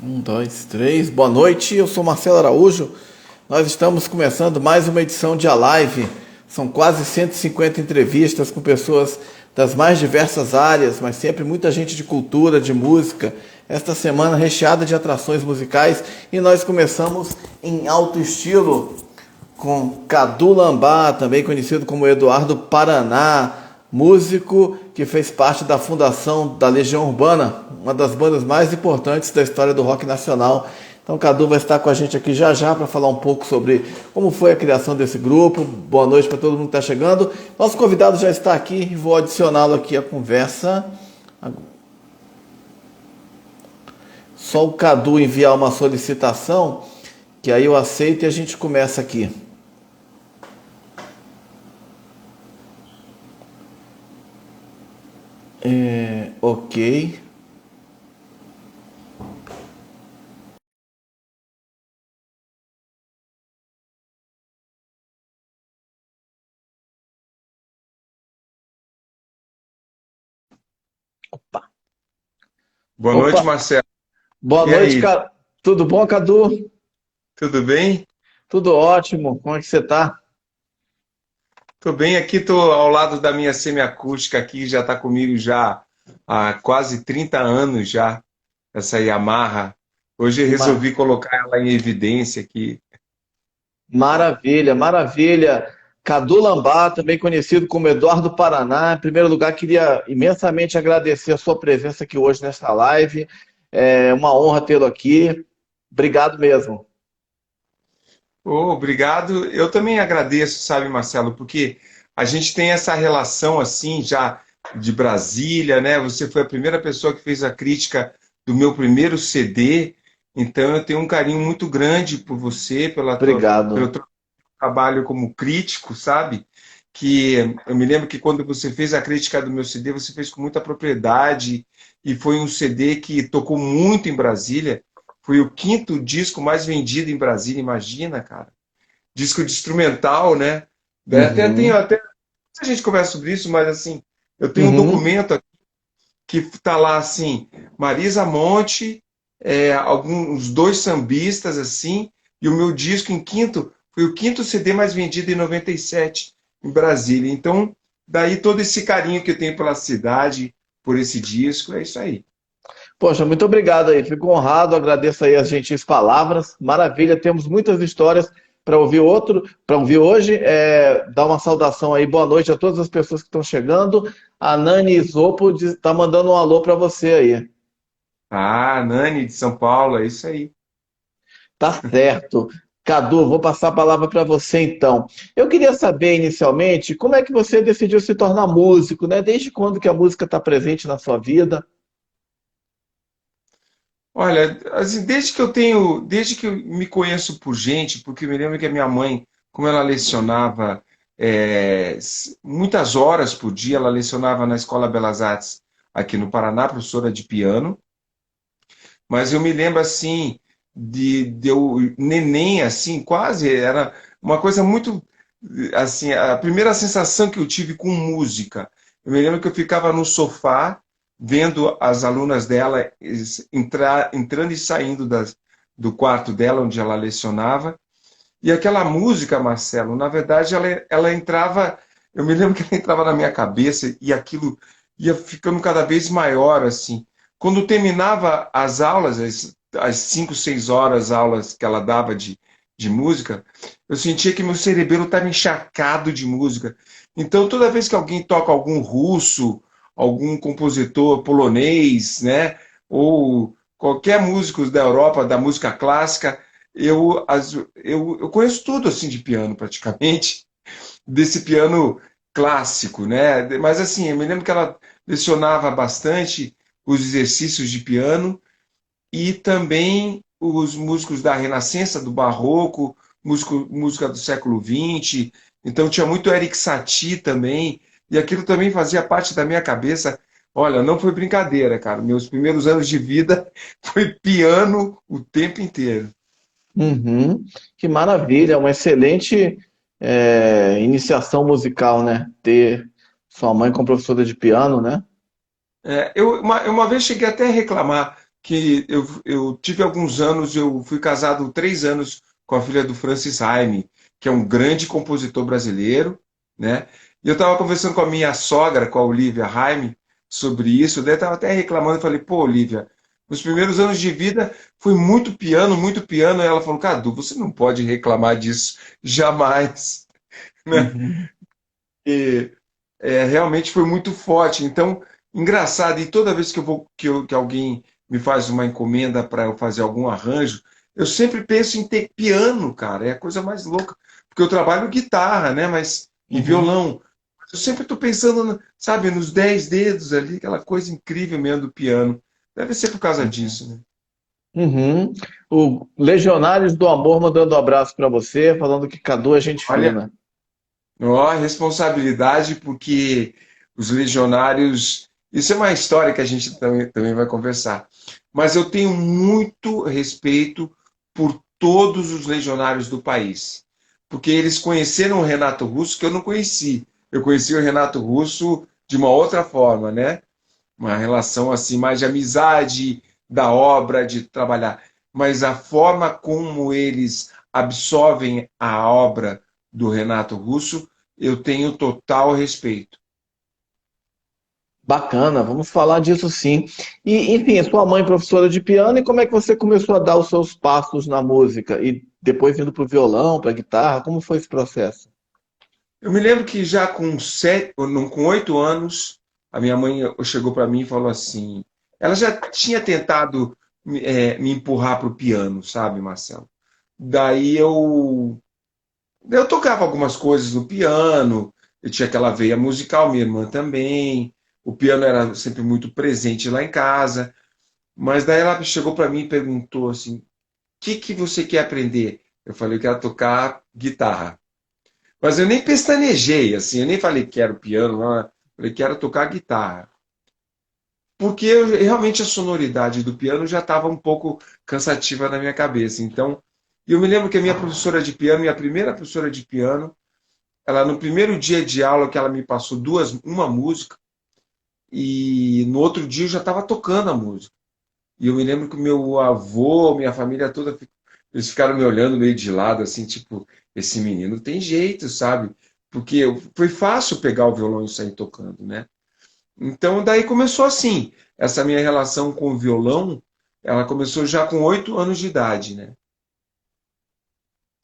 Um, dois, três. Boa noite, eu sou Marcelo Araújo. Nós estamos começando mais uma edição de A Live. São quase 150 entrevistas com pessoas das mais diversas áreas, mas sempre muita gente de cultura, de música. Esta semana recheada de atrações musicais e nós começamos em alto estilo com Cadu Lambá, também conhecido como Eduardo Paraná, músico que fez parte da fundação da Legião Urbana, uma das bandas mais importantes da história do rock nacional. Então, Cadu vai estar com a gente aqui já já para falar um pouco sobre como foi a criação desse grupo. Boa noite para todo mundo que está chegando. Nosso convidado já está aqui e vou adicioná-lo aqui à conversa. Só o Cadu enviar uma solicitação, que aí eu aceito e a gente começa aqui. Ok. Boa noite, Opa, Marcelo. boa E noite, aí, cara. Tudo bom, Cadu? tudo bem? Tudo ótimo. Como é que você tá? Tô bem aqui, tô ao lado da minha semiacústica aqui, já está comigo já há quase 30 anos já, essa Yamaha. Hoje eu Ma- resolvi colocar ela em evidência aqui. Maravilha, maravilha. Cadu Lambá, também conhecido como Eduardo Paraná. Em primeiro lugar, queria imensamente agradecer a sua presença aqui hoje nesta live. É uma honra tê-lo aqui. Obrigado mesmo. Oh, obrigado. Eu também agradeço, sabe, Marcelo, porque a gente tem essa relação assim já de Brasília, né? Você foi a primeira pessoa que fez a crítica do meu primeiro CD, então eu tenho um carinho muito grande por você, pelo Obrigado. trabalho como crítico, sabe? Que eu me lembro que quando você fez a crítica do meu CD, você fez com muita propriedade e foi um CD que tocou muito em Brasília. Foi o quinto disco mais vendido em Brasília, imagina, cara. Disco de instrumental, né? Até tenho Uhum, até a gente conversa sobre isso, mas assim, eu tenho um uhum. documento aqui que está lá assim, Marisa Monte, alguns dois sambistas assim, e o meu disco em quinto foi o quinto CD mais vendido em 97 em Brasília. Então, daí todo esse carinho que eu tenho pela cidade, por esse disco, é isso aí. Poxa, muito obrigado aí. Fico honrado, agradeço aí as gentis palavras. Maravilha, temos muitas histórias para ouvir hoje. Dar uma saudação aí, boa noite a todas as pessoas que estão chegando. A Nani Isopo está mandando um alô para você aí. Ah, Nani de São Paulo, é isso aí. Tá certo. Cadu, vou passar a palavra para você então. Eu queria saber inicialmente como é que você decidiu se tornar músico, né? Desde quando que a música está presente na sua vida? Olha, assim, desde que eu me conheço por gente, porque eu me lembro que a minha mãe, como ela lecionava muitas horas por dia, ela lecionava na Escola Belas Artes aqui no Paraná, professora de piano, mas eu me lembro assim de eu neném assim, quase era uma coisa muito assim, a primeira sensação que eu tive com música. Eu me lembro que eu ficava no sofá vendo as alunas dela entrando e saindo do quarto dela onde ela lecionava. E aquela música, Marcelo, na verdade ela entrava, eu me lembro que ela entrava na minha cabeça e aquilo ia ficando cada vez maior assim. Quando terminava as aulas, as 5, 6 horas aulas que ela dava de música, eu sentia que meu cerebelo estava encharcado de música. Então, toda vez que alguém toca algum russo, algum compositor polonês, né, ou qualquer músico da Europa, da música clássica, eu conheço tudo assim de piano praticamente, desse piano clássico, né? Mas assim, eu me lembro que ela lecionava bastante os exercícios de piano e também os músicos da Renascença, do Barroco, música do século XX. Então tinha muito Eric Satie também, e aquilo também fazia parte da minha cabeça. Olha, não foi brincadeira, cara. Meus primeiros anos de vida foi piano o tempo inteiro. Uhum. Que maravilha, uma excelente iniciação musical, né? Ter sua mãe como professora de piano, né? Eu uma vez cheguei até a reclamar. que eu tive alguns anos, eu fui casado 3 anos com a filha do Francis Haime, que é um grande compositor brasileiro, né? E eu estava conversando com a minha sogra, com a Olivia Haime, sobre isso, daí estava até reclamando, eu falei, pô, Olivia, nos primeiros anos de vida foi muito piano, e ela falou, Cadu, você não pode reclamar disso jamais, né? Uhum. E realmente foi muito forte. Então, engraçado, e toda vez que eu vou que alguém me faz uma encomenda para eu fazer algum arranjo, eu sempre penso em ter piano, cara. É a coisa mais louca, porque eu trabalho guitarra, né, mas e Uhum. violão. Eu sempre estou pensando, sabe, nos 10 dedos ali, aquela coisa incrível mesmo do piano. Deve ser por causa disso, né? Uhum. O Legionários do Amor mandando um abraço para você, falando que Cadu é gente Olha, fina. ó, a responsabilidade, porque os legionários. Isso é uma história que a gente também vai conversar. Mas eu tenho muito respeito por todos os legionários do país. Porque eles conheceram o Renato Russo que eu não conheci. Eu conheci o Renato Russo de uma outra forma, né? Uma relação assim, mais de amizade, da obra, de trabalhar. Mas a forma como eles absorvem a obra do Renato Russo, eu tenho total respeito. Bacana, vamos falar disso sim. E, enfim, a sua mãe é professora de piano, e como é que você começou a dar os seus passos na música? E depois indo para o violão, para a guitarra, como foi esse processo? Eu me lembro que já com 8 anos, a minha mãe chegou para mim e falou assim: ela já tinha tentado me empurrar para o piano, sabe, Marcelo? Daí eu tocava algumas coisas no piano, eu tinha aquela veia musical, minha irmã também. O piano era sempre muito presente lá em casa. Mas daí ela chegou para mim e perguntou assim: o que você quer aprender? Eu falei: eu quero tocar guitarra. Mas eu nem pestanejei, assim, eu nem falei que era o piano, não, eu falei que era tocar guitarra. Porque realmente a sonoridade do piano já estava um pouco cansativa na minha cabeça. Então, eu me lembro que a minha professora de piano, minha primeira professora de piano, ela no primeiro dia de aula que ela me passou uma música, e no outro dia eu já estava tocando a música. E eu me lembro que o meu avô, minha família toda, eles ficaram me olhando meio de lado, assim, tipo, esse menino tem jeito, sabe? Porque foi fácil pegar o violão e sair tocando, né? Então, daí começou assim. Essa minha relação com o violão, ela começou já com 8 anos de idade, né?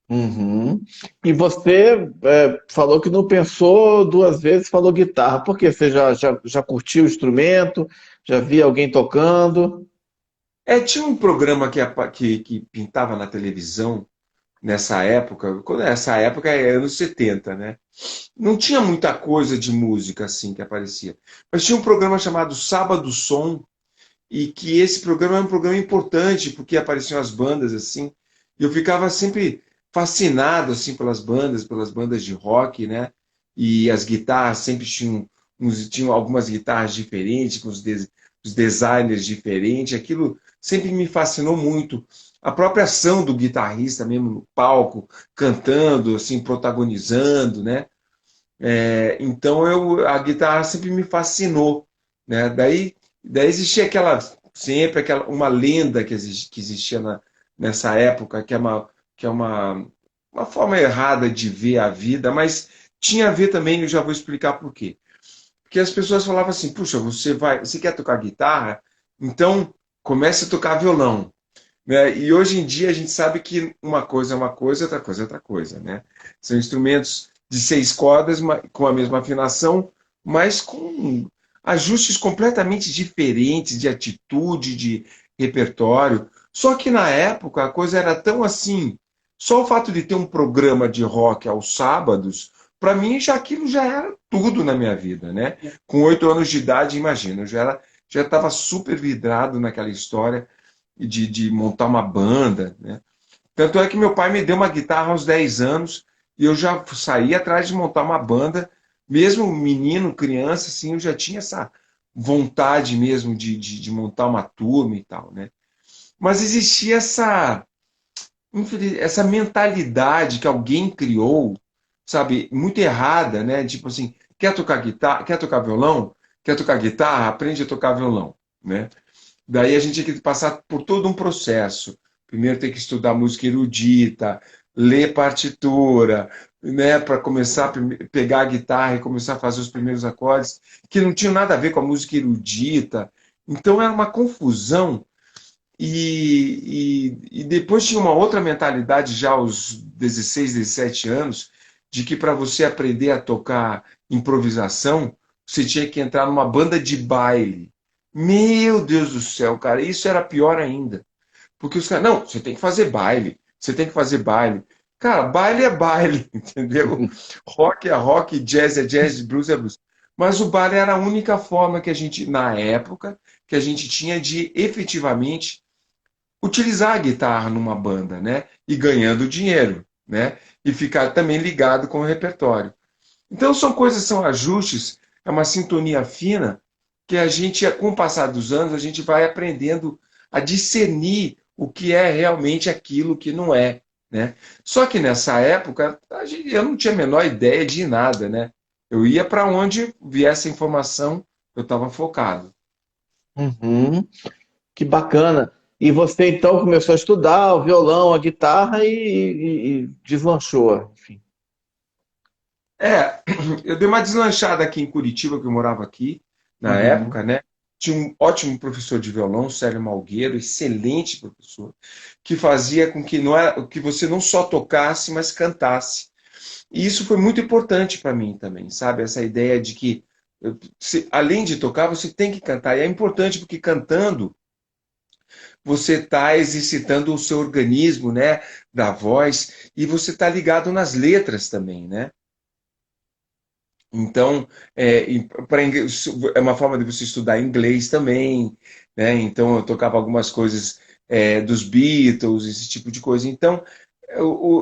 Uhum. E você falou que não pensou duas vezes, falou guitarra. Por quê? Você já curtiu o instrumento? Já via alguém tocando? Tinha um programa que pintava na televisão nessa época, quando essa época é anos 70, né? Não tinha muita coisa de música assim que aparecia. Mas tinha um programa chamado Sábado Som, e que esse programa é um programa importante, porque apareciam as bandas assim, e eu ficava sempre fascinado assim pelas bandas de rock, né? E as guitarras sempre tinham algumas guitarras diferentes, com os designers diferentes, aquilo sempre me fascinou muito. A própria ação do guitarrista mesmo no palco, cantando, assim, protagonizando, né? Então a guitarra sempre me fascinou, né? Daí existia sempre uma lenda que existia nessa época, que é uma forma errada de ver a vida, mas tinha a ver também, eu já vou explicar por quê. Porque as pessoas falavam assim: puxa, você quer tocar guitarra? Então comece a tocar violão, né? E hoje em dia a gente sabe que uma coisa é uma coisa, outra coisa é outra coisa, né? São instrumentos de 6 cordas, com a mesma afinação, mas com ajustes completamente diferentes de atitude, de repertório. Só que na época a coisa era tão assim, só o fato de ter um programa de rock aos sábados, para mim já aquilo já era tudo na minha vida, né? Com 8 anos de idade, imagina, já estava super vidrado naquela história de montar uma banda, né? Tanto é que meu pai me deu uma guitarra aos 10 anos e eu já saí atrás de montar uma banda, mesmo menino, criança, assim, eu já tinha essa vontade mesmo de montar uma turma e tal, né? Mas existia essa mentalidade que alguém criou, sabe, muito errada, né? Tipo assim, quer tocar guitarra, quer tocar violão, quer tocar guitarra, aprende a tocar violão, né? Daí a gente tinha que passar por todo um processo. Primeiro tem que estudar música erudita, ler partitura, né, para começar a pegar a guitarra e começar a fazer os primeiros acordes, que não tinham nada a ver com a música erudita. Então era uma confusão. E depois tinha uma outra mentalidade já aos 16, 17 anos, de que para você aprender a tocar improvisação, você tinha que entrar numa banda de baile. Meu Deus do céu, cara, isso era pior ainda. Porque os caras, não, você tem que fazer baile, você tem que fazer baile. Cara, baile é baile, entendeu? Rock é rock, jazz é jazz, blues é blues. Mas o baile era a única forma que a gente, na época, que a gente tinha de efetivamente utilizar a guitarra numa banda, né? E ganhando dinheiro, né? E ficar também ligado com o repertório. Então são coisas, são ajustes, é uma sintonia fina que a gente, com o passar dos anos, a gente vai aprendendo a discernir o que é realmente aquilo que não é, né? Só que nessa época eu não tinha a menor ideia de nada, né? Eu ia para onde viesse a informação, eu estava focado. Uhum. Que bacana. E você então começou a estudar o violão, a guitarra e deslanchou, enfim. É, eu dei uma deslanchada aqui em Curitiba, que eu morava aqui na Uhum. época, né? Tinha um ótimo professor de violão, Célio Malgueiro, excelente professor, que fazia com que não era, que você não só tocasse, mas cantasse. E isso foi muito importante para mim também, sabe? Essa ideia de que além de tocar, você tem que cantar. E é importante porque cantando você está exercitando o seu organismo, né, da voz, e você está ligado nas letras também, né? Então, é uma forma de você estudar inglês também, né? Então, eu tocava algumas coisas dos Beatles, esse tipo de coisa. Então,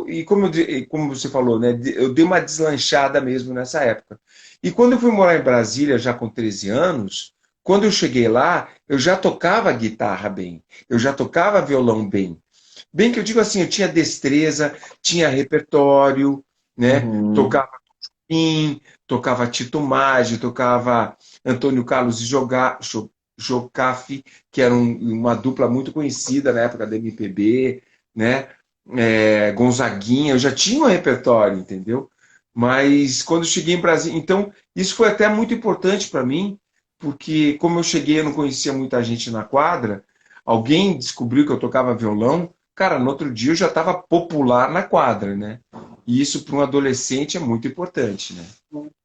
e como você falou, né? Eu dei uma deslanchada mesmo nessa época. E quando eu fui morar em Brasília, já com 13 anos, quando eu cheguei lá, eu já tocava guitarra bem, eu já tocava violão bem. Bem que eu digo assim, eu tinha destreza, tinha repertório, né? Uhum. Tocava Tim, tocava Tito Maggi, tocava Antônio Carlos e Jocafe, que era uma dupla muito conhecida na época da MPB, né? Gonzaguinha, eu já tinha um repertório, entendeu? Mas quando eu cheguei em Brasília, então isso foi até muito importante para mim, porque como eu cheguei, eu não conhecia muita gente na quadra, alguém descobriu que eu tocava violão, cara, no outro dia eu já estava popular na quadra, né? E isso para um adolescente é muito importante, né?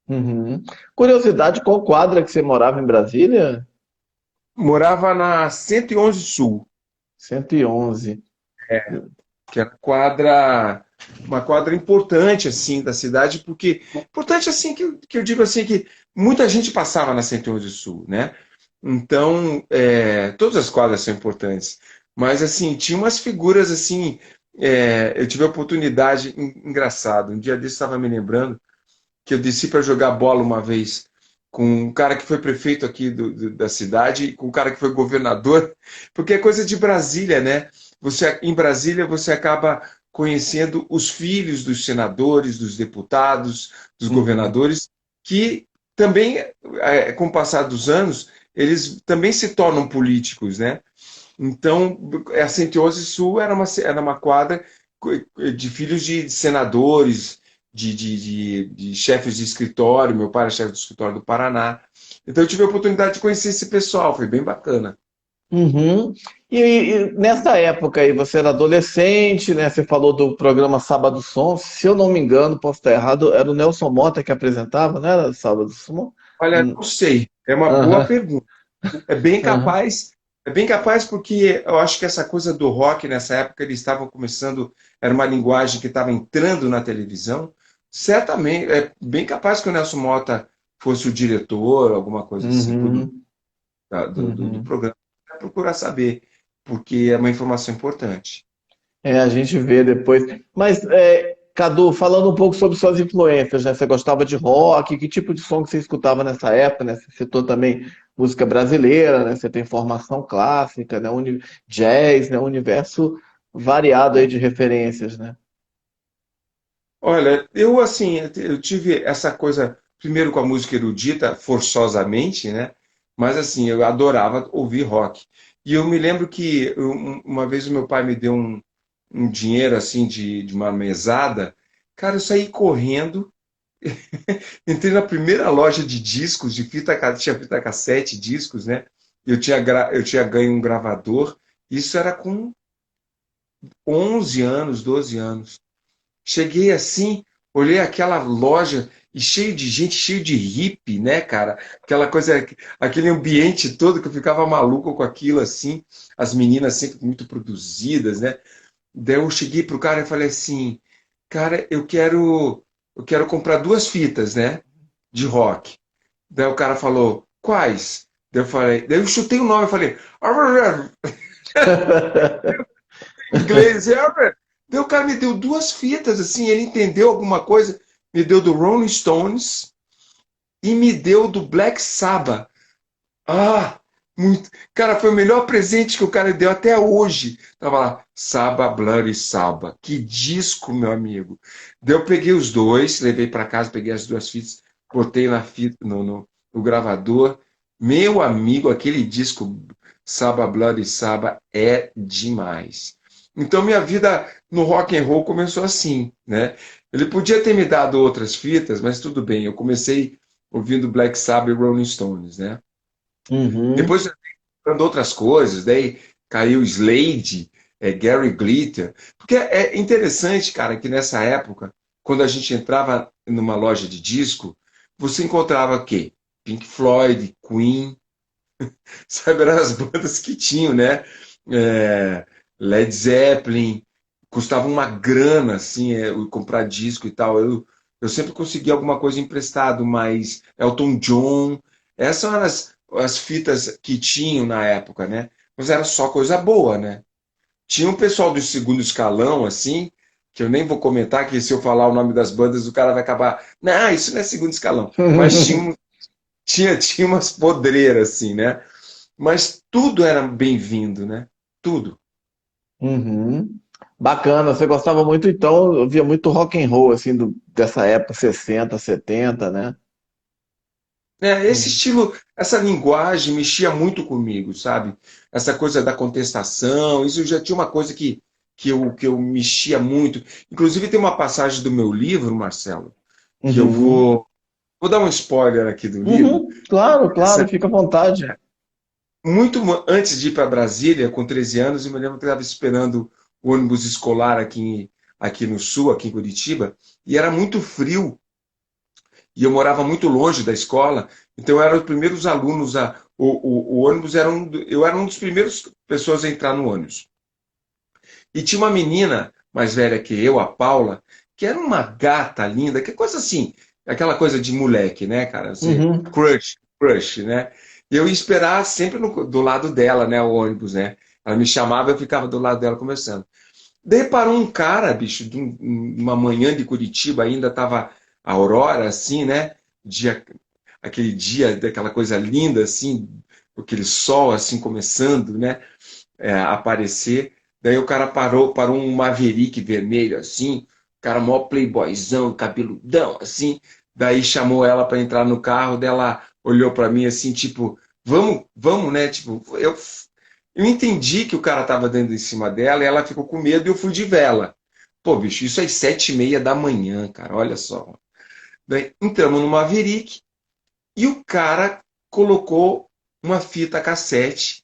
Uhum. Curiosidade, qual quadra que você morava em Brasília? Morava na 111 Sul, 111. que era uma quadra importante assim da cidade, porque importante assim que eu digo assim que muita gente passava na 111 Sul, né? Então, todas as quadras são importantes, mas assim tinha umas figuras assim. Eu tive a oportunidade, engraçado, um dia desse estava me lembrando que eu desci para jogar bola uma vez com um cara que foi prefeito aqui da cidade e com um cara que foi governador, porque é coisa de Brasília, né? Em Brasília você acaba conhecendo os filhos dos senadores, dos deputados, dos Uhum. governadores, que também, com o passar dos anos, eles também se tornam políticos, né? Então, a 111 Sul era uma quadra de filhos de senadores, de chefes de escritório. Meu pai era chefe de escritório do Paraná. Então, eu tive a oportunidade de conhecer esse pessoal, foi bem bacana. Uhum. E nessa época aí, você era adolescente, né? Você falou do programa Sábado Som. Se eu não me engano, posso estar errado, era o Nelson Mota que apresentava, né? Era Sábado Som? Olha, Hum. não sei, é uma boa Aham, pergunta. É bem capaz porque eu acho que essa coisa do rock nessa época eles estavam começando, era uma linguagem que estava entrando na televisão. Certamente, é bem capaz que o Nelson Mota fosse o diretor, alguma coisa assim, uhum, do uhum. programa. Vai procurar saber, porque é uma informação importante. A gente vê depois. Mas, Cadu, falando um pouco sobre suas influências, né? Você gostava de rock? Que tipo de som que você escutava nessa época, né? Você citou também música brasileira, né? Você tem formação clássica, né? Jazz, né? Um universo variado aí de referências, né? Olha, eu assim, eu tive essa coisa, primeiro com a música erudita, forçosamente, né? Mas assim, eu adorava ouvir rock. E eu me lembro que uma vez o meu pai me deu um dinheiro assim de uma mesada. Cara, eu saí correndo, entrei na primeira loja de discos, de tinha fita cassete, discos, né? Eu tinha ganho um gravador. Isso era com 11 anos, 12 anos. Cheguei assim, olhei aquela loja e cheio de gente, cheio de hippie, né, cara? Aquela coisa, aquele ambiente todo que eu ficava maluco com aquilo assim, as meninas sempre muito produzidas, né? Daí eu cheguei pro cara e falei assim, cara, eu quero comprar duas fitas, né, de rock. Daí o cara falou, quais? Daí eu chutei o nome, eu falei, inglês. Daí o cara me deu duas fitas, assim, ele entendeu alguma coisa, me deu do Rolling Stones e me deu do Black Sabbath. Ah, muito. Cara, foi o melhor presente que o cara deu até hoje. Tava lá, Saba, Bloody Saba. Que disco, meu amigo. Daí eu peguei os dois, levei para casa, peguei as duas fitas, botei na fita, no gravador. Meu amigo, aquele disco Saba, Bloody Saba é demais. Então minha vida no rock and roll começou assim, né? Ele podia ter me dado outras fitas, mas tudo bem. Eu comecei ouvindo Black Sabbath e Rolling Stones, né? Uhum. Depois tocando outras coisas, daí caiu Slade, Gary Glitter. Porque é interessante, cara, que nessa época, quando a gente entrava numa loja de disco, você encontrava o quê? Pink Floyd, Queen, sabe, eram as bandas que tinham, né? É, Led Zeppelin, custava uma grana, assim, comprar disco e tal. Eu sempre consegui alguma coisa emprestado, mas Elton John, essas eram as fitas que tinham na época, né? Mas era só coisa boa, né? Tinha um pessoal do segundo escalão, assim, que eu nem vou comentar, que se eu falar o nome das bandas, o cara vai acabar. Não, isso não é segundo escalão. Mas tinha umas podreiras, assim, né? Mas tudo era bem-vindo, né? Tudo. Uhum. Bacana, você gostava muito então, eu via muito rock and roll assim dessa época 60, 70, né? É, esse Uhum. estilo, essa linguagem mexia muito comigo, sabe? Essa coisa da contestação, isso já tinha uma coisa que eu mexia muito. Inclusive, tem uma passagem do meu livro, Marcelo, que eu Uhum. vou dar um spoiler aqui do livro. Uhum. Claro, claro, Essa, fica à vontade. antes de ir para Brasília, com 13 anos, eu me lembro que eu estava esperando o ônibus escolar aqui no sul, aqui em Curitiba, e era muito frio. E eu morava muito longe da escola, então eu era os primeiros alunos o ônibus era eu era um dos primeiros pessoas a entrar no ônibus. E tinha uma menina mais velha que eu, a Paula, que era uma gata linda, que coisa assim, aquela coisa de moleque, né, cara? Assim, Uhum. crush, né? E eu ia esperar sempre do lado dela, né, o ônibus, né? Ela me chamava, eu ficava do lado dela conversando. Daí parou um cara, bicho, uma manhã de Curitiba, ainda estava a aurora, assim, né? Dia, aquele dia daquela coisa linda, assim, aquele sol, assim, começando, né? A aparecer. Daí o cara parou um Maverick vermelho, assim, o cara mó playboyzão, cabeludão, assim. Daí chamou ela para entrar no carro, dela olhou para mim, assim, tipo, vamos, né? Tipo, eu entendi que o cara tava dando em cima dela e ela ficou com medo e eu fui de vela. Pô, bicho, isso às 7h30 da manhã, cara, olha só. Daí entramos no Maverick e o cara colocou uma fita cassete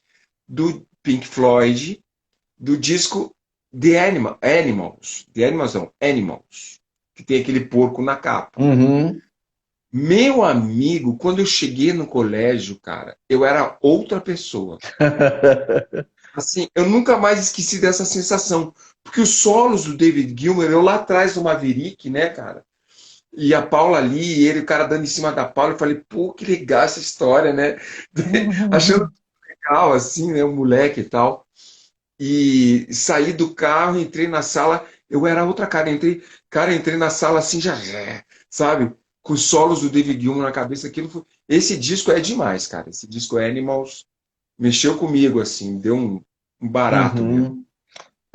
do Pink Floyd, do disco Animals. The Animals não, Animals. Que tem aquele porco na capa. Uhum. Meu amigo, quando eu cheguei no colégio, cara, eu era outra pessoa. Assim, eu nunca mais esqueci dessa sensação. Porque os solos do David Gilmour, eu lá atrás do Maverick, né, cara? E a Paula ali, e ele, o cara dando em cima da Paula, eu falei, pô, que legal essa história, né? Achando legal, assim, né, o moleque e tal. E saí do carro, entrei na sala, eu era outra cara, entrei na sala assim, já, sabe? Com os solos do David Gilmour na cabeça, esse disco é demais, cara. Esse disco Animals mexeu comigo, assim, deu um barato mesmo. Uhum.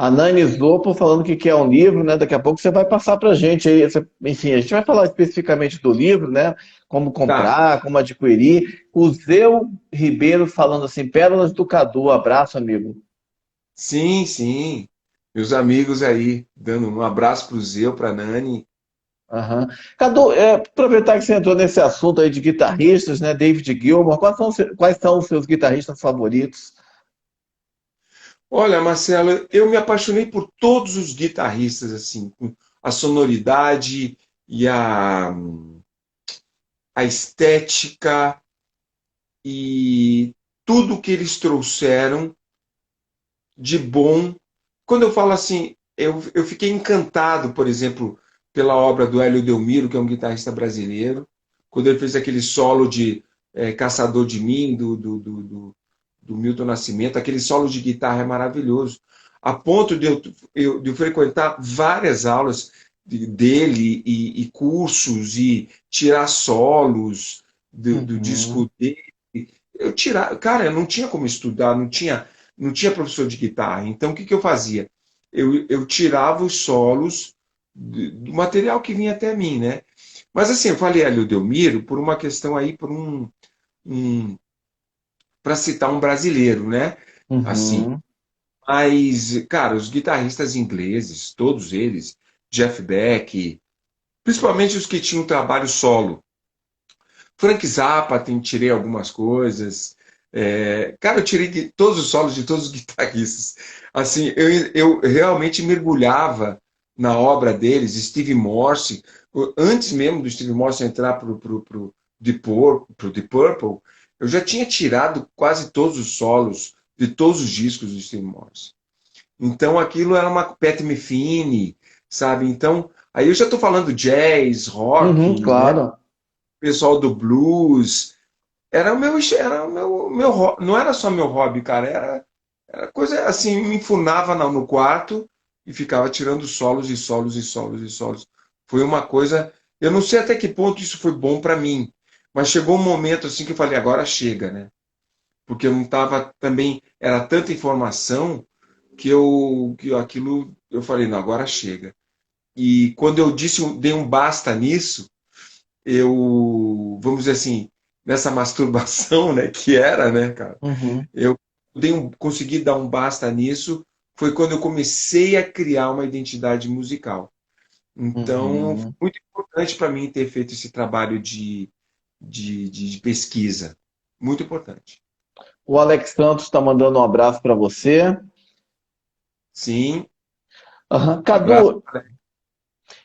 A Nani Zopo falando que quer um livro, né? Daqui a pouco você vai passar para a gente aí. Enfim, a gente vai falar especificamente do livro, né? Como Tá. comprar, como adquirir. O Zeu Ribeiro falando assim, Pérolas do Cadu, abraço, amigo. Sim, sim. Meus amigos aí, dando um abraço pro Zeu, pra Nani. Aham. Cadu, aproveitar que você entrou nesse assunto aí de guitarristas, né? David Gilmour, quais são os seus guitarristas favoritos? Olha, Marcelo, eu me apaixonei por todos os guitarristas, assim, com a sonoridade e a estética e tudo que eles trouxeram de bom. Quando eu falo assim, eu fiquei encantado, por exemplo, pela obra do Hélio Delmiro, que é um guitarrista brasileiro, quando ele fez aquele solo de Caçador de Mim, do Milton Nascimento, aquele solo de guitarra é maravilhoso, a ponto de eu frequentar várias aulas dele e cursos e tirar solos do Uhum. disco dele. Eu tirar, cara, eu não tinha como estudar, não tinha professor de guitarra. Então, o que, que eu fazia? Eu tirava os solos do material que vinha até mim, né? Mas assim, eu falei Hélio Delmiro por uma questão aí, um para citar um brasileiro, né? Assim, Uhum. mas, cara, os guitarristas ingleses, todos eles, Jeff Beck, principalmente os que tinham trabalho solo. Frank Zappa, tirei algumas coisas. Cara, eu tirei todos os solos de todos os guitarristas. Assim, eu realmente mergulhava na obra deles, Steve Morse, antes mesmo do Steve Morse entrar pro Deep Purple, eu já tinha tirado quase todos os solos de todos os discos do Steve Morse. Então aquilo era uma Pat Metheny, sabe? Então, aí eu já estou falando jazz, Uhum, rock, né? claro. Pessoal do blues. Não era só meu hobby, cara, era coisa assim, me enfurnava no quarto e ficava tirando solos e solos e solos e solos. Foi uma coisa, eu não sei até que ponto isso foi bom para mim, mas chegou um momento assim que eu falei, agora chega, né? Porque eu não estava também, era tanta informação que aquilo eu falei, não, agora chega. E quando eu dei um basta nisso, vamos dizer assim, nessa masturbação, né, que era, né, cara, Uhum. eu consegui dar um basta nisso, foi quando eu comecei a criar uma identidade musical. Então, foi Uhum. muito importante para mim ter feito esse trabalho de pesquisa. Muito importante. O Alex Santos está mandando um abraço para você. Sim, Aham. abraço. Cadu,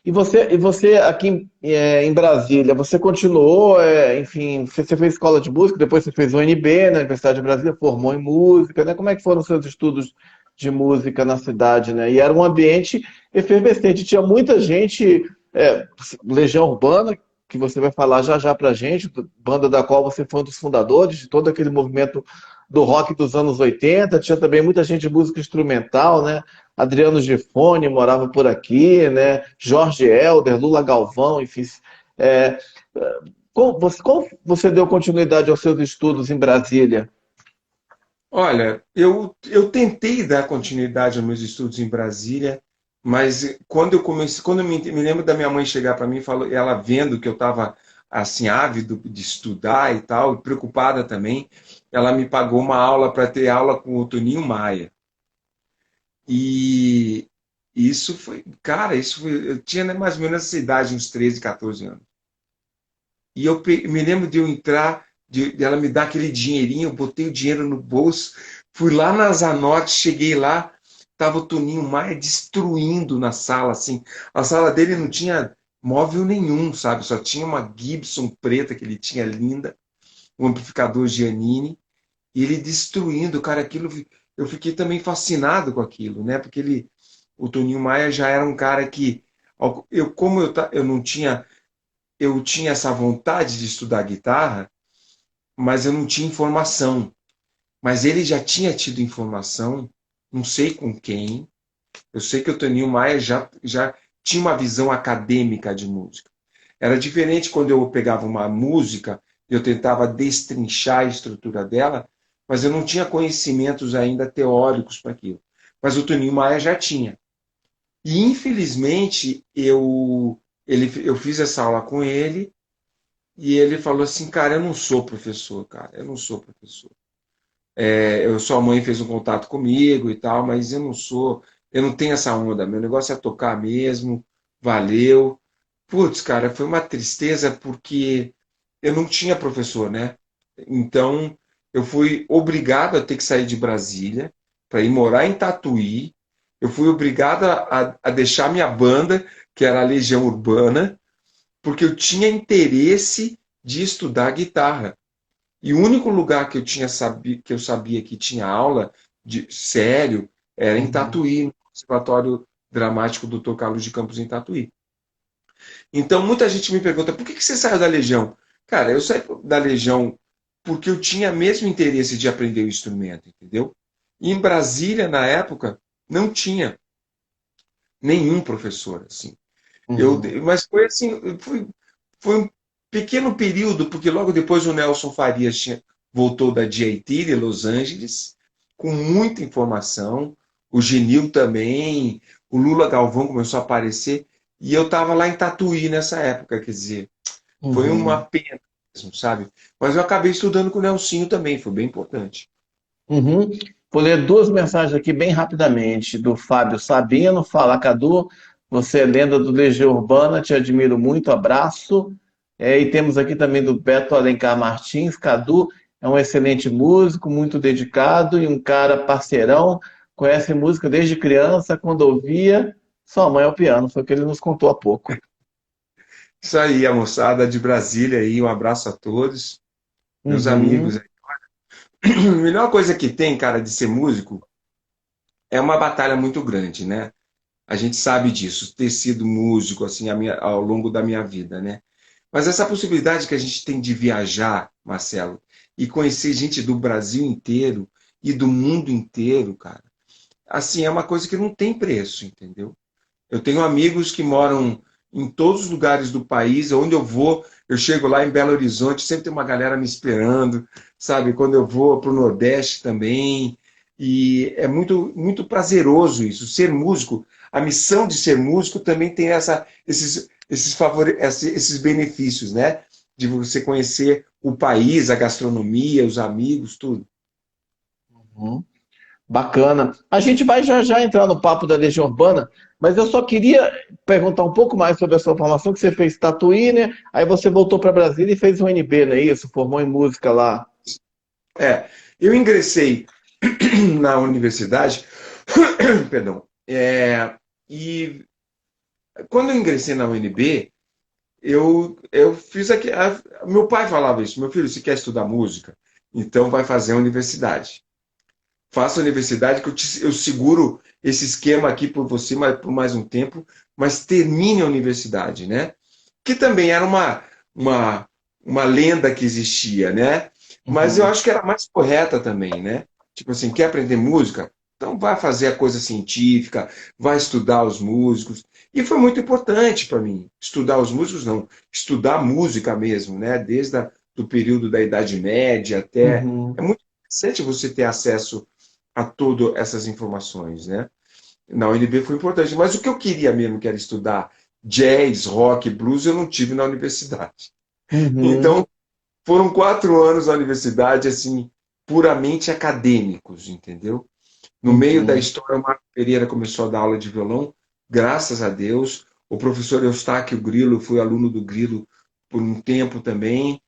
e você aqui em Brasília, você continuou, enfim, você fez escola de música, depois você fez o UNB na Universidade de Brasília, formou em música, né? Como é que foram os seus estudos de música na cidade, né? E era um ambiente efervescente, tinha muita gente, Legião Urbana, que você vai falar já já pra gente, banda da qual você foi um dos fundadores, de todo aquele movimento do rock dos anos 80, tinha também muita gente de música instrumental, né? Adriano Gifone morava por aqui, né? Jorge Helder, Lula Galvão, enfim. É, como você deu continuidade aos seus estudos em Brasília? Olha, eu tentei dar continuidade aos meus estudos em Brasília, mas quando eu comecei, quando eu me lembro da minha mãe chegar para mim, falou, ela vendo que eu estava assim ávido de estudar e tal, preocupada também, ela me pagou uma aula para ter aula com o Toninho Maia. E isso foi, cara, eu tinha, né, mais ou menos essa idade, uns 13, 14 anos. E me lembro de eu entrar, de ela me dar aquele dinheirinho, eu botei o dinheiro no bolso, fui lá na Zanotti, cheguei lá, tava o Toninho Maia destruindo na sala, assim. A sala dele não tinha móvel nenhum, sabe? Só tinha uma Gibson preta que ele tinha linda, um amplificador Giannini, e ele destruindo, cara, aquilo, eu fiquei também fascinado com aquilo, né? Porque o Toninho Maia já era um cara que, como eu não tinha, eu tinha essa vontade de estudar guitarra, mas eu não tinha informação. Mas ele já tinha tido informação, não sei com quem. Eu sei que o Toninho Maia já tinha uma visão acadêmica de música. Era diferente quando eu pegava uma música, eu tentava destrinchar a estrutura dela, mas eu não tinha conhecimentos ainda teóricos para aquilo. mas o Toninho Maia já tinha. E, infelizmente, eu fiz essa aula com ele e ele falou assim, cara, eu não sou professor, cara, eu não sou professor. Sua mãe fez um contato comigo e tal, mas eu não tenho essa onda, meu negócio é tocar mesmo, valeu. Putz, cara, foi uma tristeza porque eu não tinha professor, né? Então, eu fui obrigado a ter que sair de Brasília para ir morar em Tatuí. Eu fui obrigado a deixar minha banda, que era a Legião Urbana, porque eu tinha interesse de estudar guitarra. E o único lugar que que eu sabia que tinha aula de sério era em Uhum. Tatuí, no Conservatório Dramático Dr. Carlos de Campos em Tatuí. Então muita gente me pergunta, por que você saiu da Legião? Cara, eu saí da Legião porque eu tinha mesmo interesse de aprender o instrumento, entendeu? E em Brasília, na época, não tinha nenhum professor, assim. Uhum. Mas foi assim, foi um pequeno período, porque logo depois o Nelson Farias voltou da DIT de Los Angeles, com muita informação, o Genil também, o Lula Galvão começou a aparecer, e eu estava lá em Tatuí nessa época, quer dizer, foi uma Uhum. pena mesmo, sabe? Mas eu acabei estudando com o Nelsinho também, foi bem importante. Uhum. Vou ler duas mensagens aqui bem rapidamente, do Fábio Sabino. Fala, Cadu, você é lenda do Legião Urbana, te admiro muito, abraço. E temos aqui também do Beto Alencar Martins. Cadu é um excelente músico, muito dedicado e um cara parceirão, conhece música desde criança, quando ouvia sua mãe ao piano, foi o que ele nos contou há pouco. Isso aí, a moçada de Brasília aí, um abraço a todos, meus amigos. Uhum. A melhor coisa que tem, cara, de ser músico é uma batalha muito grande, né? A gente sabe disso, ter sido músico assim ao longo da minha vida, né? Mas essa possibilidade que a gente tem de viajar, Marcelo, e conhecer gente do Brasil inteiro e do mundo inteiro, cara, assim, é uma coisa que não tem preço, entendeu? Eu tenho amigos que moram em todos os lugares do país, onde eu vou, eu chego lá em Belo Horizonte, sempre tem uma galera me esperando, sabe? Quando eu vou para o Nordeste também, e é muito prazeroso isso. Ser músico, a missão de ser músico também tem esses benefícios, né? De você conhecer o país, a gastronomia, os amigos, tudo. Uhum. Bacana. A gente vai já já entrar no papo da Legião Urbana, mas eu só queria perguntar um pouco mais sobre a sua formação, que você fez Tatuí, né? Aí você voltou para Brasília e fez um UNB, não é isso? Formou em música lá. É, eu ingressei na universidade, perdão, e quando eu ingressei na UNB, eu fiz aqui. Meu pai falava isso: meu filho, se quer estudar música, então vai fazer a universidade. Faça a universidade que eu seguro esse esquema aqui por você por mais um tempo, mas termine a universidade, né? Que também era uma, uma lenda que existia, né? Mas eu Uhum, acho que era mais correta também, né? Tipo assim, quer aprender música? Então vai fazer a coisa científica, vai estudar os músicos. E foi muito importante para mim, estudar os músicos, não, estudar música mesmo, né? Do período da Idade Média até. É uhum, muito interessante você ter acesso a todas essas informações, né? Na UNB foi importante, mas o que eu queria mesmo, que era estudar jazz, rock, blues, eu não tive na universidade. uhum, Então, foram 4 anos na universidade, assim, puramente acadêmicos, entendeu? No meio da uhum. história, o Marco Pereira começou a dar aula de violão, graças a Deus. O professor Eustáquio Grilo, fui aluno do Grilo por um tempo também.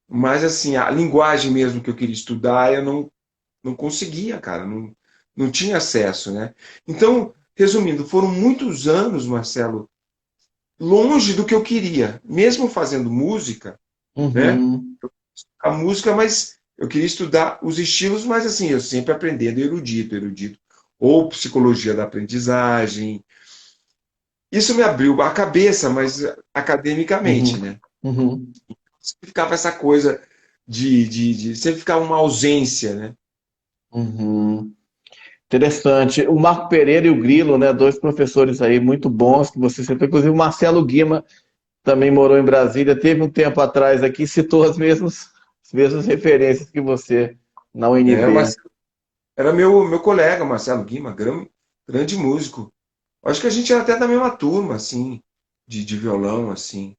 Mas, assim, a linguagem mesmo que eu queria estudar, eu não conseguia, cara, não tinha acesso, né? Então, resumindo, foram muitos anos, Marcelo, longe do que eu queria, mesmo fazendo música, né? Uhum. A música, mas eu queria estudar os estilos, mas assim, eu sempre aprendendo erudito, ou psicologia da aprendizagem. Isso me abriu a cabeça, mas academicamente, Uhum, né? uhum, Sempre ficava essa coisa sempre ficava uma ausência, né? uhum. Interessante. O Marco Pereira e o Grilo, né? Dois professores aí muito bons que você citou. Inclusive o Marcelo Guima também morou em Brasília. Teve um tempo atrás aqui, citou as mesmas referências que você na É, UNB. Era meu colega, Marcelo Guima, grande músico. Acho que a gente era até da mesma turma, assim, de violão, assim,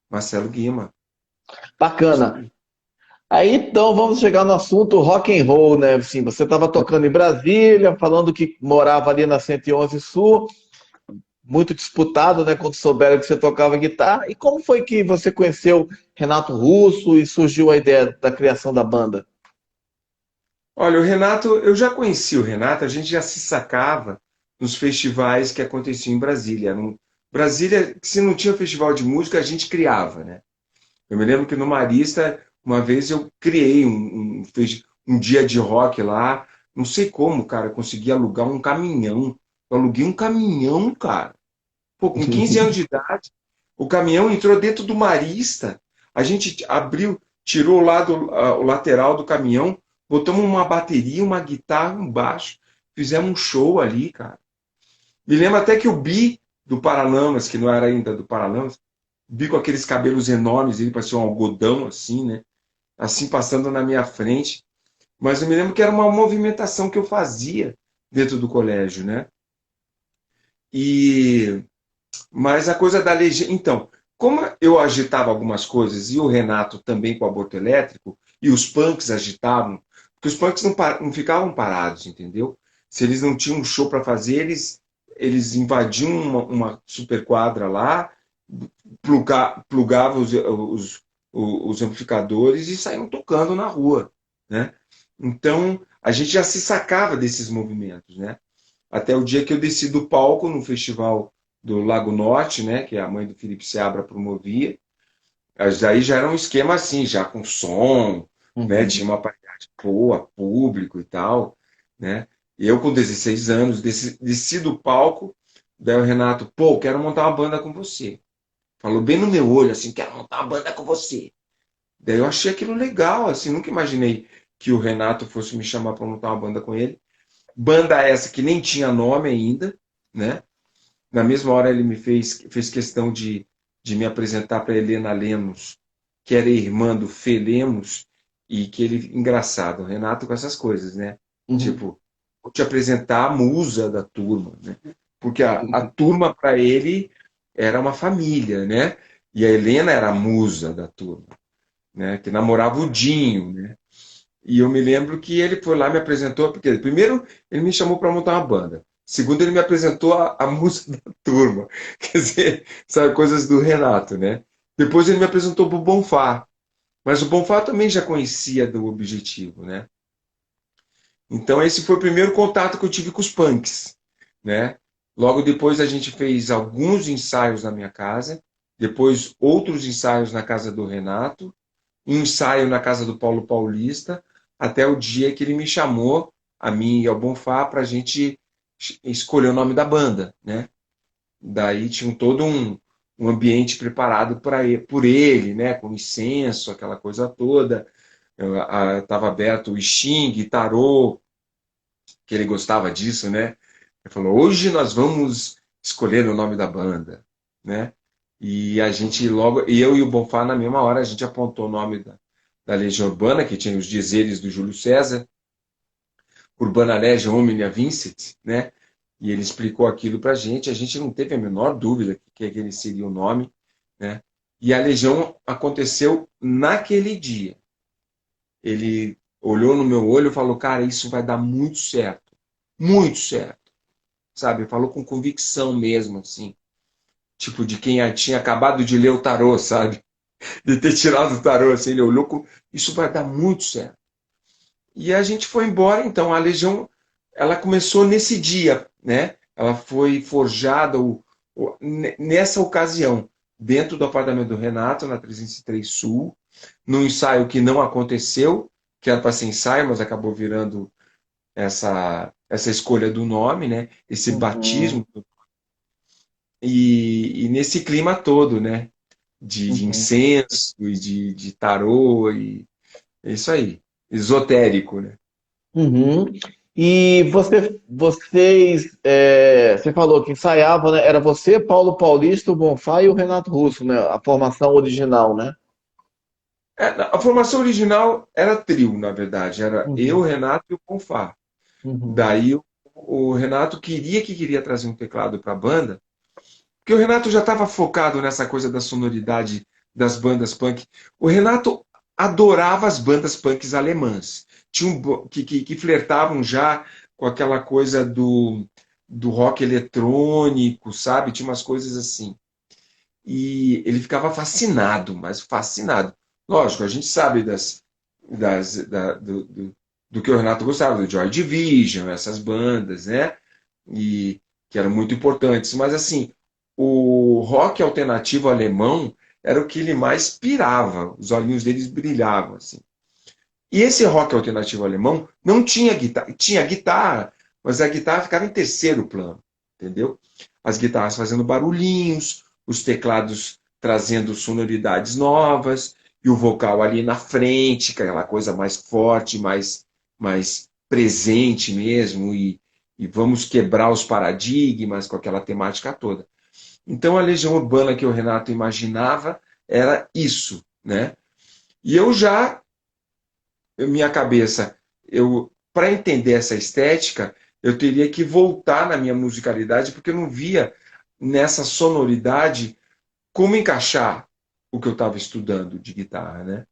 Marcelo Guima. Isso Bacana. aí. Aí então vamos chegar no assunto rock and roll, né? Assim, você estava tocando em Brasília, falando que morava ali na 111 Sul, muito disputado, né? Quando souberam que você tocava guitarra. E como foi que você conheceu Renato Russo e surgiu a ideia da criação da banda? Olha, o Renato, eu já conheci o Renato, a gente já se sacava nos festivais que aconteciam em Brasília. Brasília, se não tinha festival de música, a gente criava, né? Eu me lembro que no Marista, uma vez eu criei um dia de rock lá. Não sei como, cara, eu consegui alugar um caminhão. Eu aluguei um caminhão, cara. Pô, com 15 anos de idade, o caminhão entrou dentro do Marista. A gente abriu, tirou o lateral do caminhão, botamos uma bateria, uma guitarra, um baixo, fizemos um show ali, cara. Me lembro até que o Bi do Paralamas, que não era ainda do Paralamas, Bi com aqueles cabelos enormes, ele parecia um algodão assim, né? Assim passando na minha frente. Mas eu me lembro que era uma movimentação que eu fazia dentro do colégio, né? E mas a coisa da legenda. Então, como eu agitava algumas coisas e o Renato também com o aborto elétrico, e os punks agitavam, porque os punks não ficavam parados, entendeu? Se eles não tinham um show para fazer, eles invadiam uma super quadra lá, plugavam os amplificadores e saíam tocando na rua, né? Então, a gente já se sacava desses movimentos, né? Até o dia que eu desci do palco no festival do Lago Norte, né, que a mãe do Felipe Seabra promovia. Aí já era um esquema assim, já com som, né, Uhum. tinha uma aparelhagem boa, público e tal, né? E eu com 16 anos desci do palco, daí o Renato, pô, quero montar uma banda com você. Falou bem no meu olho, assim, quero montar uma banda com você. Daí eu achei aquilo legal, assim, nunca imaginei que o Renato fosse me chamar para montar uma banda com ele. Banda essa que nem tinha nome ainda, né? Na mesma hora ele fez questão de me apresentar para Helena Lemos, que era irmã do Fê Lemos, e que ele, engraçado, o Renato com essas coisas, né? Uhum. Tipo, vou te apresentar a musa da turma, né? Porque a turma para ele era uma família, né? E a Helena era a musa da turma, né? Que namorava o Dinho, né? E eu me lembro que ele foi lá e me apresentou, porque primeiro ele me chamou para montar uma banda. Segundo, ele me apresentou a música da turma. Quer dizer, sabe, coisas do Renato, né? Depois ele me apresentou para o Bonfá. Mas o Bonfá também já conhecia do Objetivo, né? Então esse foi o primeiro contato que eu tive com os punks, né? Logo depois a gente fez alguns ensaios na minha casa, depois outros ensaios na casa do Renato, um ensaio na casa do Paulo Paulista, até o dia que ele me chamou, a mim e ao Bonfá, para a gente escolher o nome da banda, né? Daí tinha todo um ambiente preparado por ele, né? Com incenso, aquela coisa toda. Estava aberto o Xing, tarô, que ele gostava disso, né? Ele falou: hoje nós vamos escolher o nome da banda, né? E a gente logo, e eu e o Bonfá, na mesma hora, a gente apontou o nome da Legião Urbana, que tinha os dizeres do Júlio César, Urbana Legião Omnia Vincit, né? E ele explicou aquilo pra gente, a gente não teve a menor dúvida que aquele seria o nome, né? E a Legião aconteceu naquele dia. Ele olhou no meu olho e falou: cara, isso vai dar muito certo, sabe? Falou com convicção mesmo, assim, tipo de quem tinha acabado de ler o tarô, sabe? De ter tirado o tarô, assim, ele olhou com, isso vai dar muito certo. E a gente foi embora, então a Legião, ela começou nesse dia, né? Ela foi forjada nessa ocasião, dentro do apartamento do Renato, na 303 Sul, num ensaio que não aconteceu, que era para ser ensaio, mas acabou virando essa escolha do nome, né? Esse Uhum. batismo, e nesse clima todo, né? De Uhum. incenso e de tarô, e é isso aí, esotérico, né? Uhum. E vocês, você falou que ensaiavam, né? Era você, Paulo Paulista, o Bonfá e o Renato Russo, né? A formação original, né? A formação original era trio, na verdade. Era eu, Uhum. Renato e o Confá. Uhum. Daí o o Renato queria trazer um teclado para a banda, porque o Renato já estava focado nessa coisa da sonoridade das bandas punk. O Renato adorava as bandas punks alemãs, que flertavam já com aquela coisa do rock eletrônico, sabe? Tinha umas coisas assim. E ele ficava fascinado, mas fascinado. Lógico, a gente sabe do que o Renato gostava, do Joy Division, essas bandas, né? E que eram muito importantes. Mas assim, o rock alternativo alemão era o que ele mais pirava, os olhinhos deles brilhavam, assim. E esse rock alternativo alemão não tinha guitarra, tinha guitarra, mas a guitarra ficava em terceiro plano, entendeu? As guitarras fazendo barulhinhos, os teclados trazendo sonoridades novas, e o vocal ali na frente, aquela coisa mais forte, mais presente mesmo, e vamos quebrar os paradigmas com aquela temática toda. Então a Legião Urbana que o Renato imaginava era isso, né? E minha cabeça, para entender essa estética, eu teria que voltar na minha musicalidade, porque eu não via nessa sonoridade como encaixar o que eu estava estudando de guitarra, né?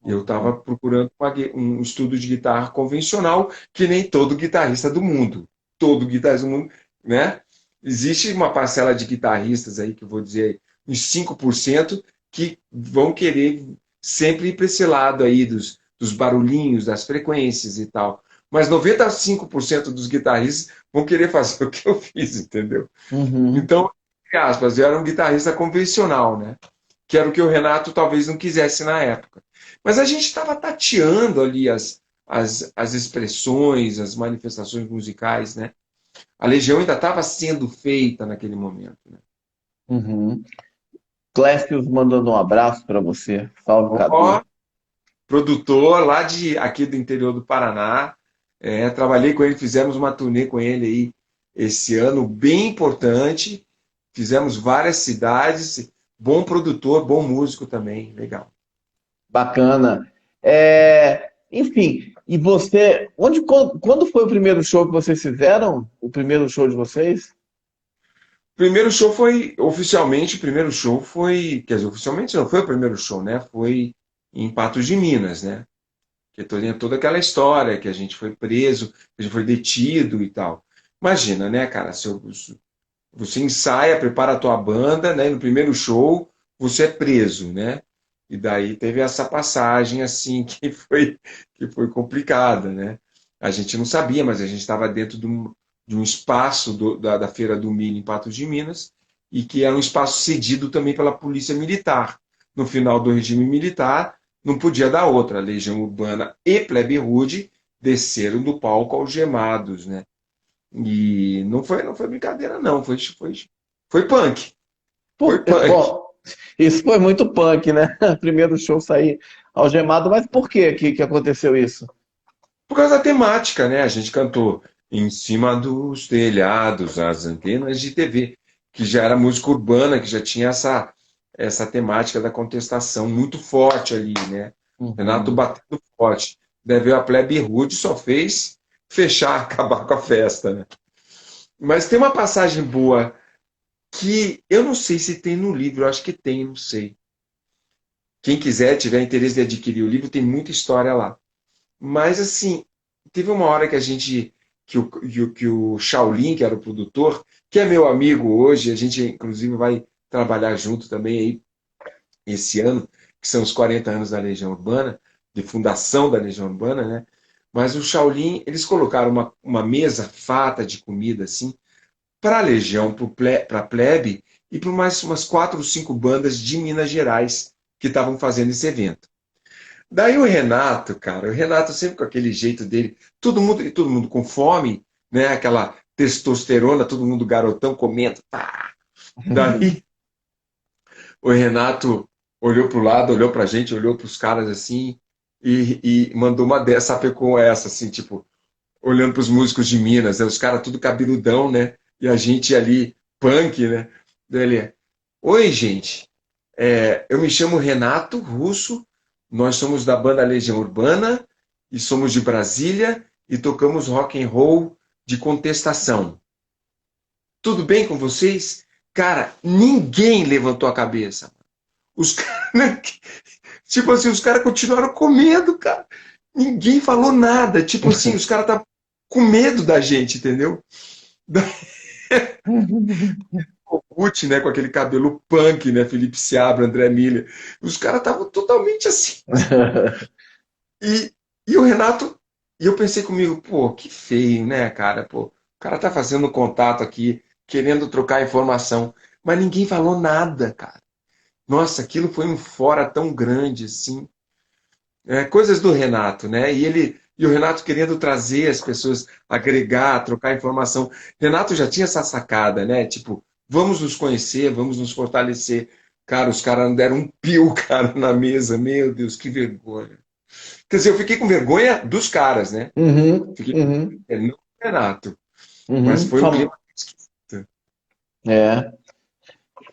Eu estava procurando um estudo de guitarra convencional, que nem todo guitarrista do mundo. Todo guitarrista do mundo, né? Existe uma parcela de guitarristas aí, que eu vou dizer, uns 5%, que vão querer sempre ir para esse lado aí dos barulhinhos, das frequências e tal. Mas 95% dos guitarristas vão querer fazer o que eu fiz, entendeu? Uhum. Então, entre aspas, eu era um guitarrista convencional, né? Que era o que o Renato talvez não quisesse na época. Mas a gente estava tateando ali as expressões, as manifestações musicais, né? A Legião ainda estava sendo feita naquele momento, né? Uhum. Clécio mandando um abraço para você. Salve, Cadu. Ó, produtor lá aqui do interior do Paraná. Trabalhei com ele, fizemos uma turnê com ele aí esse ano, bem importante. Fizemos várias cidades. Bom produtor, bom músico também. Legal. Bacana. Enfim, e você, quando foi o primeiro show que vocês fizeram? O primeiro show de vocês? Primeiro show foi, oficialmente, o primeiro show foi, quer dizer, oficialmente não foi o primeiro show, né? Foi em Patos de Minas, né? Que tinha toda aquela história que a gente foi preso, a gente foi detido e tal. Imagina, né, cara? Você ensaia, prepara a tua banda, né? E no primeiro show você é preso, né? E daí teve essa passagem assim que foi complicada, né? A gente não sabia, mas a gente estava dentro de um espaço da Feira do Milho em Patos de Minas e que era um espaço cedido também pela Polícia Militar. No final do regime militar, não podia dar outra. A Legião Urbana e Plebe Rude desceram do palco algemados, né? E não foi brincadeira, não. Foi punk. Foi punk. Bom, isso foi muito punk, né? Primeiro show sair algemado, mas por que aconteceu isso? Por causa da temática, né? A gente cantou em cima dos telhados, as antenas de TV, que já era música urbana, que já tinha essa temática da contestação muito forte ali, né? Renato Uhum. batendo forte. Deve a Plebe Rude só fez fechar, acabar com a festa, né? Mas tem uma passagem boa que eu não sei se tem no livro, eu acho que tem, não sei. Quem quiser, tiver interesse de adquirir o livro, tem muita história lá. Mas, assim, teve uma hora que o Shaolin, que era o produtor, que é meu amigo hoje, a gente, inclusive, vai trabalhar junto também aí esse ano, que são os 40 anos da Legião Urbana, de fundação da Legião Urbana, né? Mas o Shaolin, eles colocaram uma mesa farta de comida, assim, para a Legião, para a Plebe e para mais umas 4 ou 5 bandas de Minas Gerais que estavam fazendo esse evento. Daí o Renato, cara, o Renato sempre com aquele jeito dele, todo mundo com fome, né? Aquela testosterona, todo mundo garotão comendo. Pá. Daí o Renato olhou para o lado, olhou para a gente, olhou para os caras assim e mandou uma dessa, com essa, assim, tipo, olhando para os músicos de Minas, né? Os caras tudo cabeludão, né? E a gente ali, punk, né? Daí ele, oi, gente, eu me chamo Renato Russo, nós somos da banda Legião Urbana e somos de Brasília e tocamos rock and roll de contestação. Tudo bem com vocês? Cara, ninguém levantou a cabeça. Os caras, tipo assim, os caras continuaram com medo, cara. Ninguém falou nada. Tipo assim, os caras estavam com medo da gente, entendeu? O Gucci, né, com aquele cabelo punk, né, Felipe Seabra, André Miller. Os caras estavam totalmente assim. E, e o Renato, e eu pensei comigo, pô, que feio, né, cara? Pô, o cara tá fazendo contato aqui, querendo trocar informação, mas ninguém falou nada, cara. Nossa, aquilo foi um fora tão grande, assim. É, coisas do Renato, né? E o Renato querendo trazer as pessoas, agregar, trocar informação. Renato já tinha essa sacada, né? Tipo, vamos nos conhecer, vamos nos fortalecer. Cara, os caras não deram um pio, cara, na mesa. Meu Deus, que vergonha. Quer dizer, eu fiquei com vergonha dos caras, né? Uhum, Fiquei com uhum, vergonha, não do Renato. Mas uhum. foi um clima esquisito. É.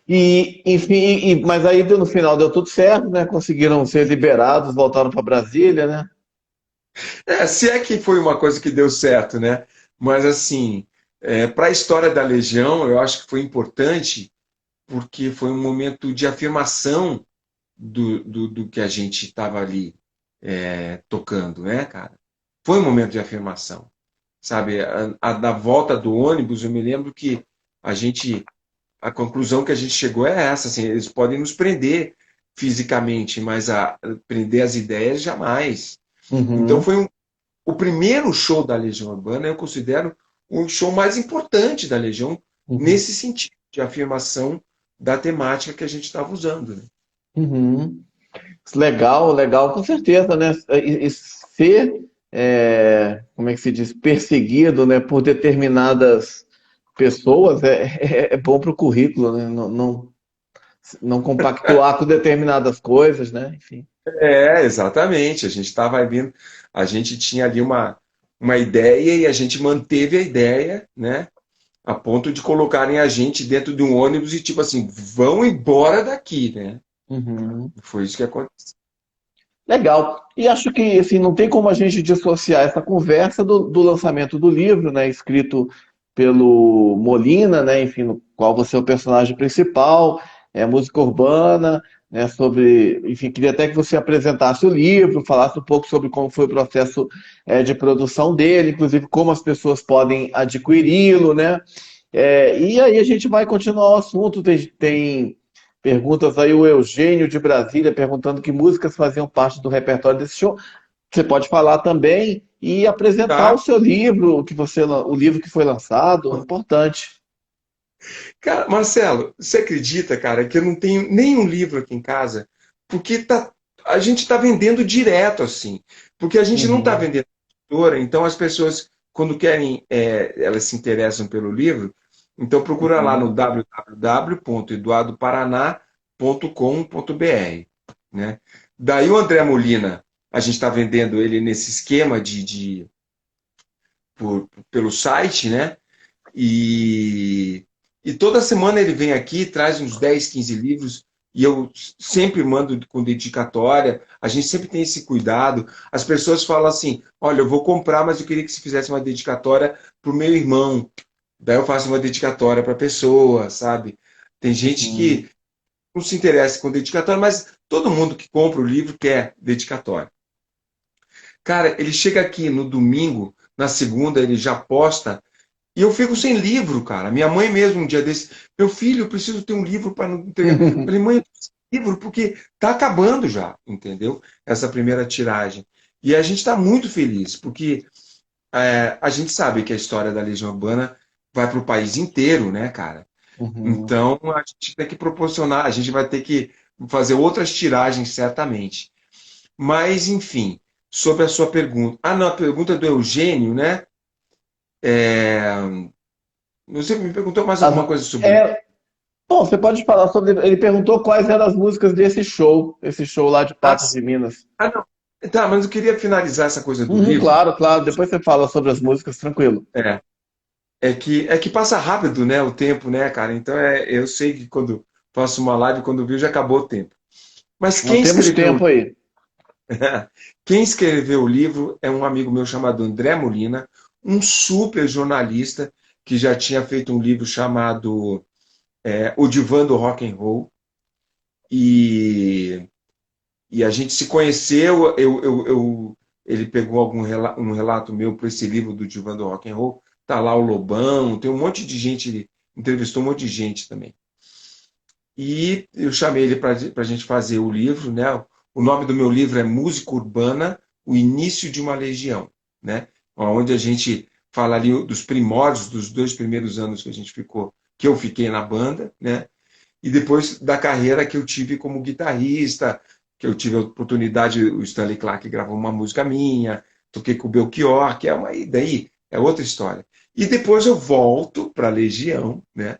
E, enfim, mas aí no final deu tudo certo, né? Conseguiram ser liberados, voltaram para Brasília, né? É, se é que foi uma coisa que deu certo, né? Mas assim, para a história da Legião, eu acho que foi importante porque foi um momento de afirmação do que a gente estava ali tocando, né, cara? Foi um momento de afirmação, sabe? Da volta do ônibus, eu me lembro que a gente, a conclusão que a gente chegou é essa, assim, eles podem nos prender fisicamente, mas prender as ideias jamais. Então Uhum, foi o primeiro show da Legião Urbana, eu considero o show mais importante da Legião uhum, nesse sentido de afirmação da temática que a gente estava usando, né? uhum. Legal, legal, com certeza, né? E ser, como é que se diz, perseguido, né, por determinadas pessoas é bom para o currículo, né? Não compactuar com determinadas coisas, né? Enfim. Exatamente. A gente estava vindo, a gente tinha ali uma ideia e a gente manteve a ideia, né? A ponto de colocarem a gente dentro de um ônibus e tipo assim, vão embora daqui, né? Uhum. Foi isso que aconteceu. Legal. E acho que assim, não tem como a gente dissociar essa conversa do lançamento do livro, né, escrito pelo Molina, né, enfim, no qual você é o personagem principal, é música urbana, né, sobre, enfim, queria até que você apresentasse o livro, falasse um pouco sobre como foi o processo de produção dele, inclusive como as pessoas podem adquiri-lo, né? E aí a gente vai continuar o assunto. Tem perguntas aí, o Eugênio de Brasília perguntando que músicas faziam parte do repertório desse show. Você pode falar também e apresentar o Tá? seu livro, o livro que foi lançado, é importante. Cara, Marcelo, você acredita, cara, que eu não tenho nenhum livro aqui em casa? Porque a gente está vendendo direto, assim. Porque a gente não está Uhum, vendendo editora, então as pessoas, quando querem, elas se interessam pelo livro, então procura lá no uhum, www.eduardoparaná.com.br, né? Daí o André Molina, a gente está vendendo ele nesse esquema pelo site, né? E toda semana ele vem aqui, traz uns 10, 15 livros, e eu sempre mando com dedicatória. A gente sempre tem esse cuidado. As pessoas falam assim: olha, eu vou comprar, mas eu queria que você fizesse uma dedicatória para o meu irmão. Daí eu faço uma dedicatória para a pessoa, sabe? Tem gente uhum. que não se interessa com dedicatória, mas todo mundo que compra o livro quer dedicatória. Cara, ele chega aqui no domingo, na segunda ele já posta e eu fico sem livro, cara. Minha mãe mesmo, um dia desse, meu filho, eu preciso ter um livro para não entregar. Eu falei, mãe, eu preciso de livro porque tá acabando já, entendeu? Essa primeira tiragem. E a gente está muito feliz, porque a gente sabe que a história da Legião Urbana vai para o país inteiro, né, cara? Uhum. Então a gente tem que proporcionar, a gente vai ter que fazer outras tiragens, certamente. Mas, enfim, sobre a sua pergunta. Ah, não, a pergunta do Eugênio, né? Você me perguntou mais alguma As- coisa sobre isso. é, Bom, você pode falar sobre. Ele perguntou quais eram as músicas desse show, esse show lá de Ah, Patos de Minas. não. Tá, mas eu queria finalizar essa coisa do Uhum, livro. claro, claro. Depois você fala sobre as músicas, tranquilo. É, é que passa rápido, né, o tempo, né, cara? Então eu sei que quando faço uma live, quando viu, já acabou o tempo. Mas Não quem temos escreveu, tempo aí. quem escreveu o livro é um amigo meu chamado André Molina. um super jornalista que já tinha feito um livro chamado O Divã do Rock and Roll, e, e a gente se conheceu, ele pegou um relato meu para esse livro do Divã do Rock and Roll, tá lá o Lobão, tem um monte de gente, ele entrevistou um monte de gente também. E eu chamei ele para a gente fazer o livro, né? O nome do meu livro é Música Urbana, o Início de uma Legião, né? Onde a gente fala ali dos primórdios, dos 2 primeiros anos que a gente ficou, que eu fiquei na banda, né? E depois da carreira que eu tive como guitarrista, que eu tive a oportunidade, o Stanley Clarke gravou uma música minha, toquei com o Belchior, que é uma daí é outra história. E depois eu volto para a Legião, né?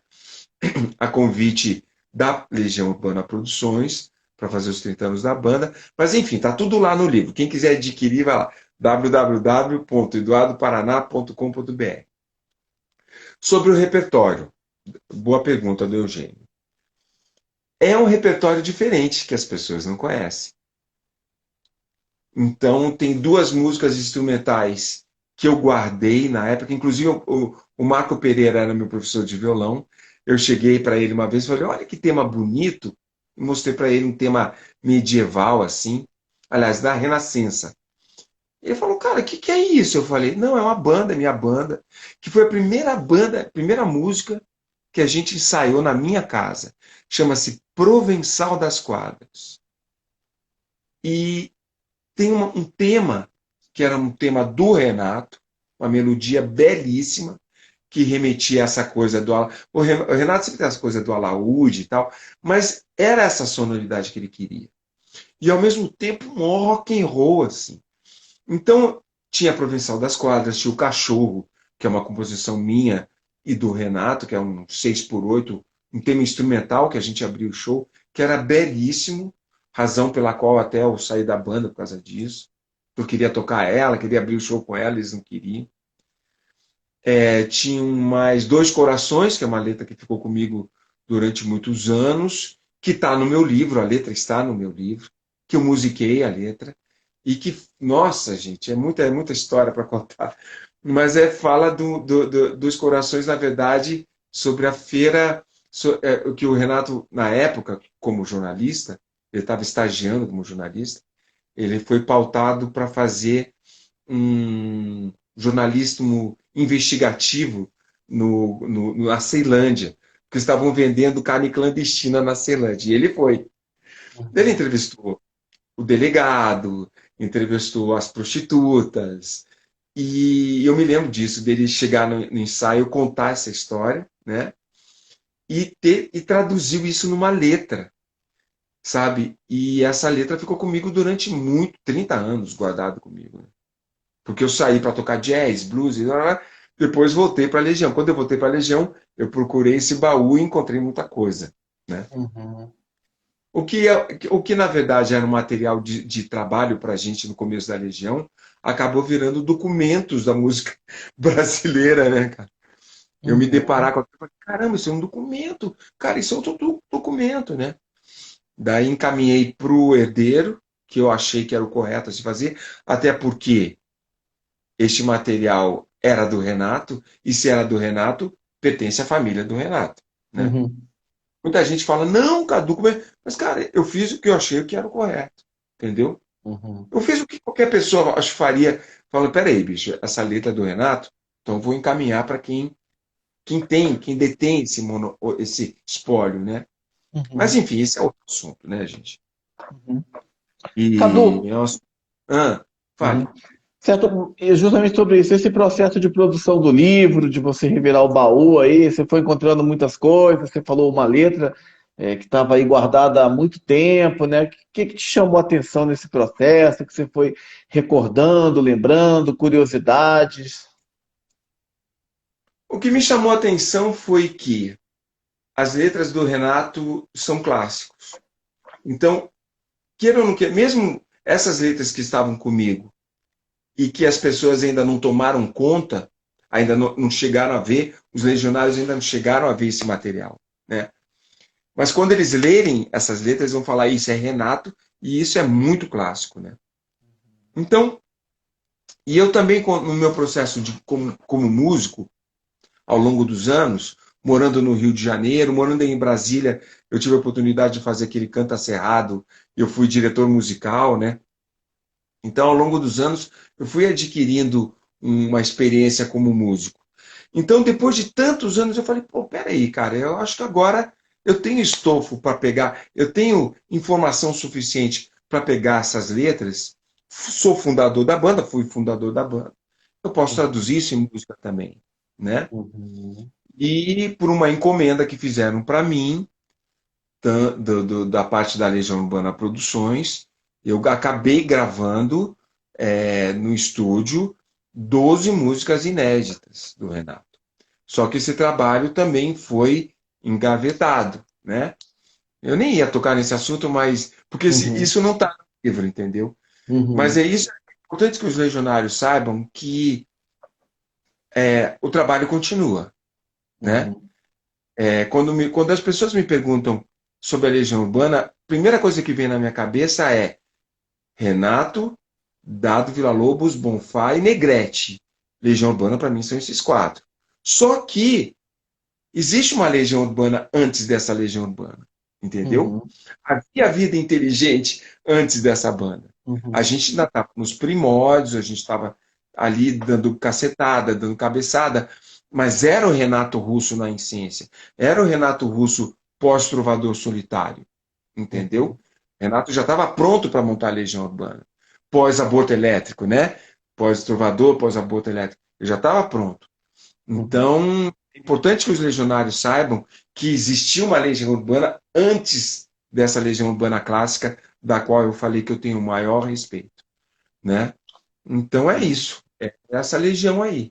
A convite da Legião Urbana Produções, para fazer os 30 anos da banda. Mas, enfim, tá tudo lá no livro. Quem quiser adquirir, vai lá, www.eduardoparaná.com.br. Sobre o repertório, boa pergunta do Eugênio. É um repertório diferente que as pessoas não conhecem. Então, tem 2 músicas instrumentais que eu guardei na época, inclusive o Marco Pereira era meu professor de violão. Eu cheguei para ele uma vez e falei: olha que tema bonito. E mostrei para ele um tema medieval, assim, aliás, da Renascença. Ele falou: cara, o que é isso? Eu falei: não, é uma banda, minha banda, que foi a primeira banda, a primeira música que a gente ensaiou na minha casa. Chama-se Provençal das Quadras. E tem um tema, que era um tema do Renato, uma melodia belíssima, que remetia a essa coisa do... O Renato sempre tem essa coisa do alaúde e tal, mas era essa sonoridade que ele queria. E, ao mesmo tempo, um rock and roll, assim. Então, tinha a Provençal das Quadras, tinha o Cachorro, que é uma composição minha e do Renato, que é um 6x8, um tema instrumental que a gente abriu o show, que era belíssimo, razão pela qual até eu saí da banda por causa disso. Eu queria tocar ela, queria abrir o show com ela, eles não queriam. Tinha mais Dois Corações, que é uma letra que ficou comigo durante muitos anos, que está no meu livro, a letra está no meu livro, que eu musiquei a letra, e que, nossa, gente, é muita história para contar. Mas fala dos corações, na verdade, sobre a feira, o que o Renato, na época, como jornalista, ele estava estagiando como jornalista, ele foi pautado para fazer um jornalismo investigativo na Ceilândia, porque estavam vendendo carne clandestina na Ceilândia. E ele foi. Ele entrevistou o delegado, entrevistou as prostitutas, e eu me lembro disso, dele chegar no ensaio, contar essa história, né? E traduziu isso numa letra, sabe? E essa letra ficou comigo durante 30 anos, guardado comigo, né? Porque eu saí para tocar jazz, blues, e depois voltei para a Legião. Quando eu voltei para a Legião, eu procurei esse baú e encontrei muita coisa, né? Uhum. O que na verdade era um material de trabalho para a gente no começo da Legião, acabou virando documentos da música brasileira, né, cara? Eu me Uhum. deparar com aquilo, caramba, isso é um documento, cara, isso é outro documento, né? Daí encaminhei para o herdeiro, que eu achei que era o correto a se fazer, até porque este material era do Renato, e se era do Renato, pertence à família do Renato, né? Uhum. Muita gente fala, não, caduco, mas, cara, eu fiz o que eu achei que era o correto, entendeu? Uhum. Eu fiz o que qualquer pessoa acho que faria, falando, peraí, bicho, essa letra é do Renato, então eu vou encaminhar para quem detém esse espólio, né? Mas, Uhum. enfim, esse é outro assunto, né, gente? Uhum. E... Cadu, fale. certo, e justamente sobre isso, esse processo de produção do livro, de você revirar o baú aí, você foi encontrando muitas coisas, você falou uma letra que estava aí guardada há muito tempo, né? O que te chamou a atenção nesse processo, que você foi recordando, lembrando, curiosidades? O que me chamou a atenção foi que as letras do Renato são clássicos. Então, queira ou não queira, mesmo essas letras que estavam comigo e que as pessoas ainda não tomaram conta, ainda não chegaram a ver, os legionários ainda não chegaram a ver esse material, né? Mas quando eles lerem essas letras, eles vão falar: isso é Renato e isso é muito clássico, né? Então, E eu também, no meu processo como músico, ao longo dos anos, morando no Rio de Janeiro, morando em Brasília, eu tive a oportunidade de fazer aquele Canta Cerrado, eu fui diretor musical, né? Então, ao longo dos anos, eu fui adquirindo uma experiência como músico. Então, depois de tantos anos, eu falei, pô, peraí, cara, eu acho que agora eu tenho estofo para pegar, eu tenho informação suficiente para pegar essas letras. Sou fundador da banda, fui fundador da banda. Eu posso traduzir isso em música também, né? Uhum. E por uma encomenda que fizeram para mim, da parte da Legião Urbana Produções, eu acabei gravando no estúdio 12 músicas inéditas do Renato. Só que esse trabalho também foi engavetado, né? Eu nem ia tocar nesse assunto, mas porque Uhum. isso não está no livro, entendeu? Mas Uhum. é isso, é importante que os legionários saibam que o trabalho continua, né? Uhum. Quando as pessoas me perguntam sobre a Legião Urbana, a primeira coisa que vem na minha cabeça é Renato, Dado Villa-Lobos, Bonfá e Negrete. Legião Urbana, para mim, são esses quatro. Só que existe uma Legião Urbana antes dessa Legião Urbana, entendeu? Uhum. Havia vida inteligente antes dessa banda. A Uhum. gente ainda estava nos primórdios, a gente estava ali dando cacetada, dando cabeçada, mas era o Renato Russo na essência. Era o Renato Russo pós-trovador solitário, entendeu? Uhum. Renato já estava pronto para montar a Legião Urbana. Pós-aborto elétrico, né? Pós-trovador, pós-aborto elétrico. Ele já estava pronto. Uhum. Então, é importante que os legionários saibam que existia uma legião urbana antes dessa legião urbana clássica, da qual eu falei que eu tenho o maior respeito, né? Então é isso, é essa legião aí.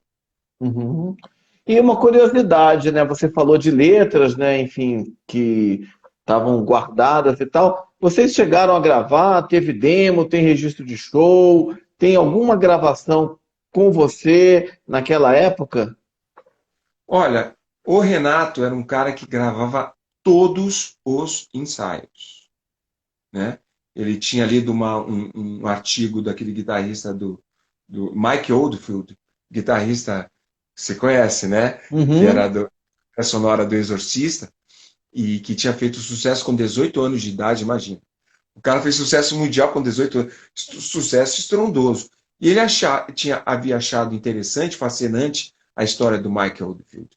Uhum. E uma curiosidade, né? Você falou de letras, né? Enfim, que estavam guardadas e tal. Vocês chegaram a gravar? Teve demo? Tem registro de show? Tem alguma gravação com você naquela época? Olha, o Renato era um cara que gravava todos os ensaios, né? Ele tinha lido um artigo daquele guitarrista do Mike Oldfield, guitarrista que você conhece, né? Que era Uhum. a sonora do Exorcista, e que tinha feito sucesso com 18 anos de idade, imagina. O cara fez sucesso mundial com 18 anos, sucesso estrondoso. E ele havia achado interessante, fascinante, a história do Michael Oldfield,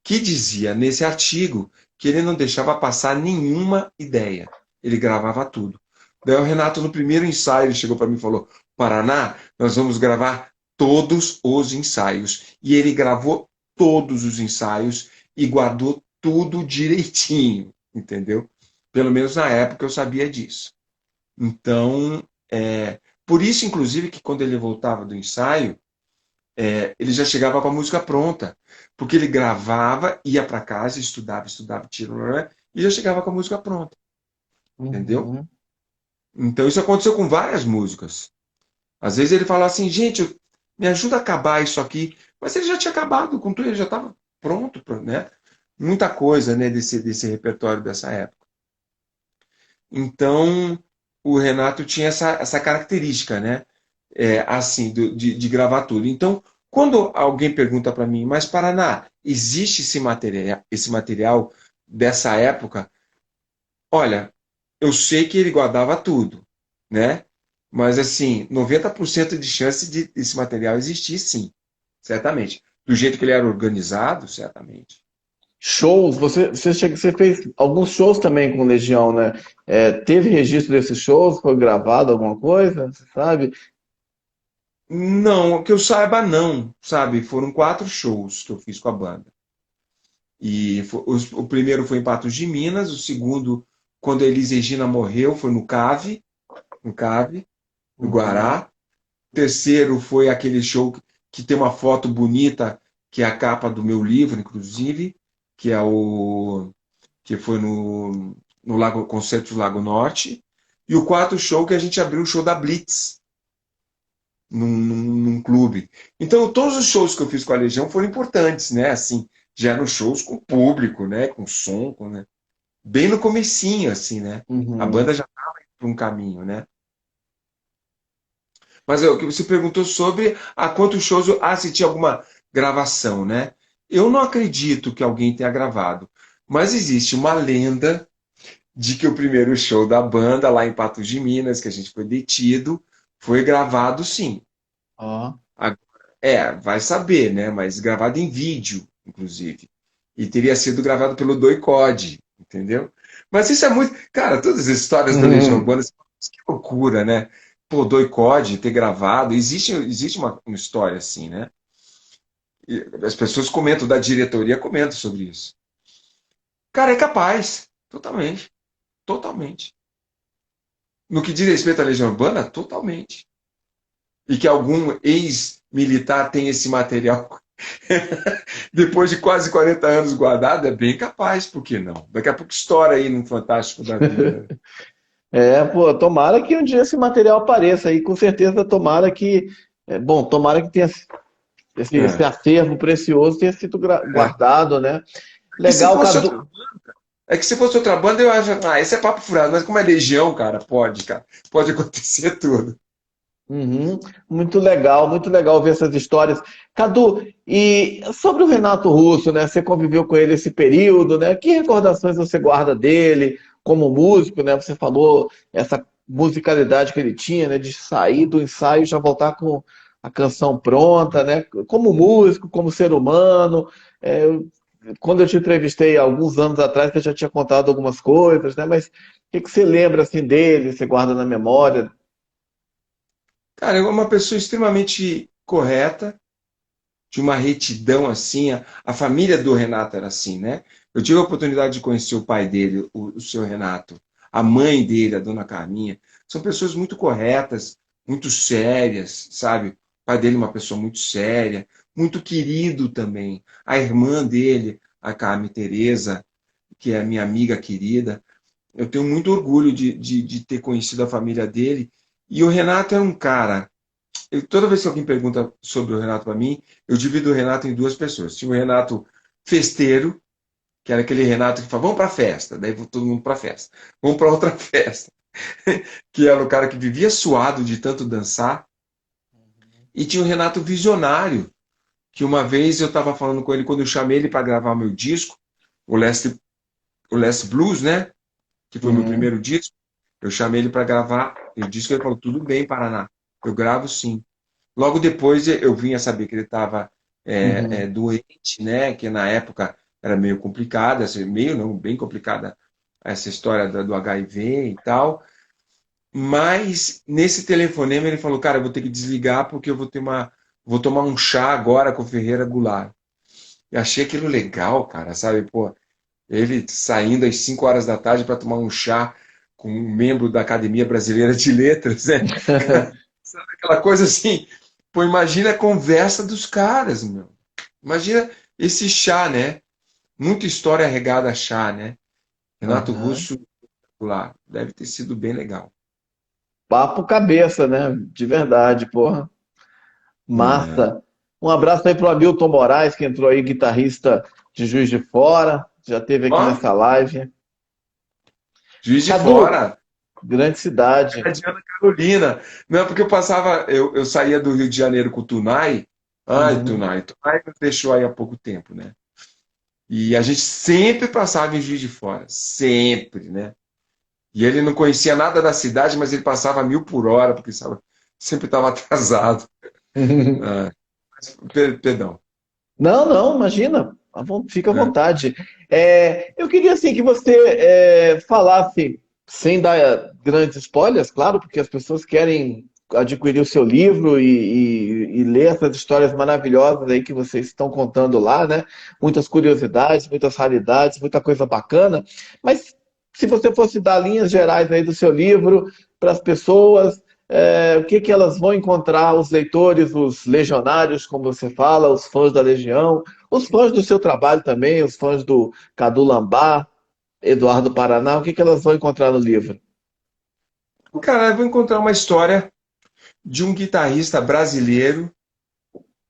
que dizia nesse artigo que ele não deixava passar nenhuma ideia. Ele gravava tudo. Daí o Renato, no primeiro ensaio, ele chegou para mim e falou: Paraná, nós vamos gravar todos os ensaios. E ele gravou todos os ensaios e guardou tudo direitinho, entendeu? Pelo menos na época eu sabia disso. Então, por isso, inclusive, que quando ele voltava do ensaio, ele já chegava com a música pronta, porque ele gravava, ia para casa, estudava, estudava, tirava, e já chegava com a música pronta, entendeu? Uhum. Então, isso aconteceu com várias músicas. Às vezes ele falava assim, gente, me ajuda a acabar isso aqui, mas ele já tinha acabado com tudo, ele já estava pronto, né? Muita coisa, né, desse repertório dessa época. Então, o Renato tinha essa característica, né? Assim, de gravar tudo. Então, quando alguém pergunta para mim, mas Paraná, existe esse material dessa época? Olha, eu sei que ele guardava tudo, né? Mas, assim, 90% de chance de esse material existir, sim, certamente. Do jeito que ele era organizado, certamente. Shows, você fez alguns shows também com Legião, né? Teve registro desses shows? Foi gravado alguma coisa? Você sabe? Não, que eu saiba, não, sabe? Foram 4 shows que eu fiz com a banda. E o primeiro foi em Patos de Minas, o segundo, quando a Elis Regina morreu, foi no Cave, no Uhum. Guará. O terceiro foi aquele show que tem uma foto bonita, que é a capa do meu livro, inclusive, que é o que foi no Lago Concerto do Lago Norte. E o quarto show que a gente abriu o show da Blitz, num clube. Então, todos os shows que eu fiz com a Legião foram importantes, né? Assim, já eram shows com público, né? Com som, né? Bem no comecinho, assim, né? A Uhum. banda já estava indo por um caminho, né? Mas é o que você perguntou sobre a quantos shows, se tinha alguma gravação, né? Eu não acredito que alguém tenha gravado, mas existe uma lenda de que o primeiro show da banda lá em Patos de Minas, que a gente foi detido, foi gravado sim. Ó. Vai saber, né? Mas gravado em vídeo, inclusive. E teria sido gravado pelo Doicode, entendeu? Mas isso é muito. Cara, todas as histórias da Legião Urbana, que loucura, né? Pô, Doicode ter gravado. Existe uma história assim, né? E as pessoas comentam, da diretoria comentam sobre isso. Cara, é capaz. Totalmente. Totalmente. No que diz respeito à Legião Urbana, totalmente. E que algum ex-militar tem esse material depois de quase 40 anos guardado, é bem capaz, por que não? Daqui a pouco estoura aí num Fantástico da Vida. Pô, tomara que um dia esse material apareça aí, com certeza tomara que, bom, tomara que tenha esse É. acervo precioso tenha sido É. guardado, né? E se Legal, fosse outra, Cadu. é que se fosse outra banda, eu acho, esse é papo furado, mas como é Legião, cara, pode, cara. Pode acontecer tudo. Uhum. Muito legal ver essas histórias. Cadu, e sobre o Renato Russo, né? Você conviveu com ele esse período, né? Que recordações você guarda dele como músico, né? Você falou essa musicalidade que ele tinha, né? De sair do ensaio e já voltar com a canção pronta, né? Como músico, como ser humano. É, quando eu te entrevistei alguns anos atrás, você já tinha contado algumas coisas, né? Mas o que que você lembra assim dele? Você guarda na memória? Cara, é uma pessoa extremamente correta, de uma retidão assim. A família do Renato era assim, né? Eu tive a oportunidade de conhecer o pai dele, o seu Renato, a mãe dele, a dona Carminha. São pessoas muito corretas, muito sérias, sabe? O pai dele é uma pessoa muito séria, muito querido também. A irmã dele, a Carmen Teresa, que é a minha amiga querida. Eu tenho muito orgulho de ter conhecido a família dele. E o Renato é um cara, toda vez que alguém pergunta sobre o Renato para mim, eu divido o Renato em duas pessoas. Tinha o Renato festeiro, que era aquele Renato que fala, vamos para a festa, daí todo mundo para a festa. Vamos para outra festa, que era o cara que vivia suado de tanto dançar. E tinha o Renato visionário, que uma vez eu estava falando com ele quando eu chamei ele para gravar meu disco, o Last Blues, né? Que foi meu Uhum. primeiro disco. Eu chamei ele para gravar o disco, ele falou, tudo bem, Paraná, eu gravo sim. Logo depois eu vim a saber que ele estava Uhum. doente, né? Que na época era meio complicada, assim, meio não, bem complicada essa história do HIV e tal. Mas nesse telefonema ele falou, cara, eu vou ter que desligar porque eu vou tomar um chá agora com o Ferreira Goulart. Eu achei aquilo legal, cara, sabe? Pô, ele saindo às 5 horas da tarde para tomar um chá com um membro da Academia Brasileira de Letras, né? Sabe aquela coisa assim? Pô, imagina a conversa dos caras, meu. Imagina esse chá, né? Muita história regada a chá, né? Renato Aham. Russo lá. Deve ter sido bem legal. Papo cabeça, né? De verdade, porra. É. Massa. Um abraço aí pro Hamilton Moraes, que entrou aí, guitarrista de Juiz de Fora. Já esteve aqui Ó, nessa live. Juiz de Cadu, Fora. grande cidade. Era de Ana Carolina. Não, porque eu saía do Rio de Janeiro com o Tunai. Ai, Uhum. Tunai. Tunai nos deixou aí há pouco tempo, né? E a gente sempre passava em Juiz de Fora. Sempre, né? E ele não conhecia nada da cidade, mas ele passava 1.000 por hora, porque sempre estava atrasado. Ah, perdão. Não, não, imagina. Fica à É. vontade. Eu queria assim que você falasse, sem dar grandes spoilers, claro, porque as pessoas querem adquirir o seu livro e ler essas histórias maravilhosas aí que vocês estão contando lá, né? Muitas curiosidades, muitas raridades, muita coisa bacana. Mas se você fosse dar linhas gerais aí do seu livro para as pessoas, o que que elas vão encontrar, os leitores, os legionários, como você fala, os fãs da Legião, os fãs do seu trabalho também, os fãs do Cadu Lambá, Eduardo Paraná, o que que elas vão encontrar no livro? Cara, eu vou encontrar uma história de um guitarrista brasileiro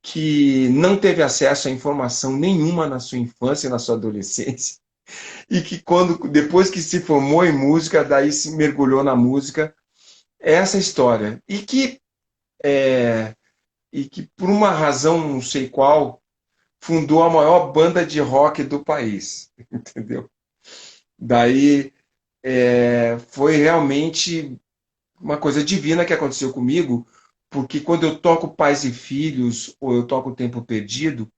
que não teve acesso a informação nenhuma na sua infância e na sua adolescência, e que depois que se formou em música, daí se mergulhou na música, é essa história. E que é, e que, por uma razão não sei qual, fundou a maior banda de rock do país, entendeu? Daí foi realmente uma coisa divina que aconteceu comigo, porque quando eu toco Pais e Filhos, ou eu toco Tempo Perdido,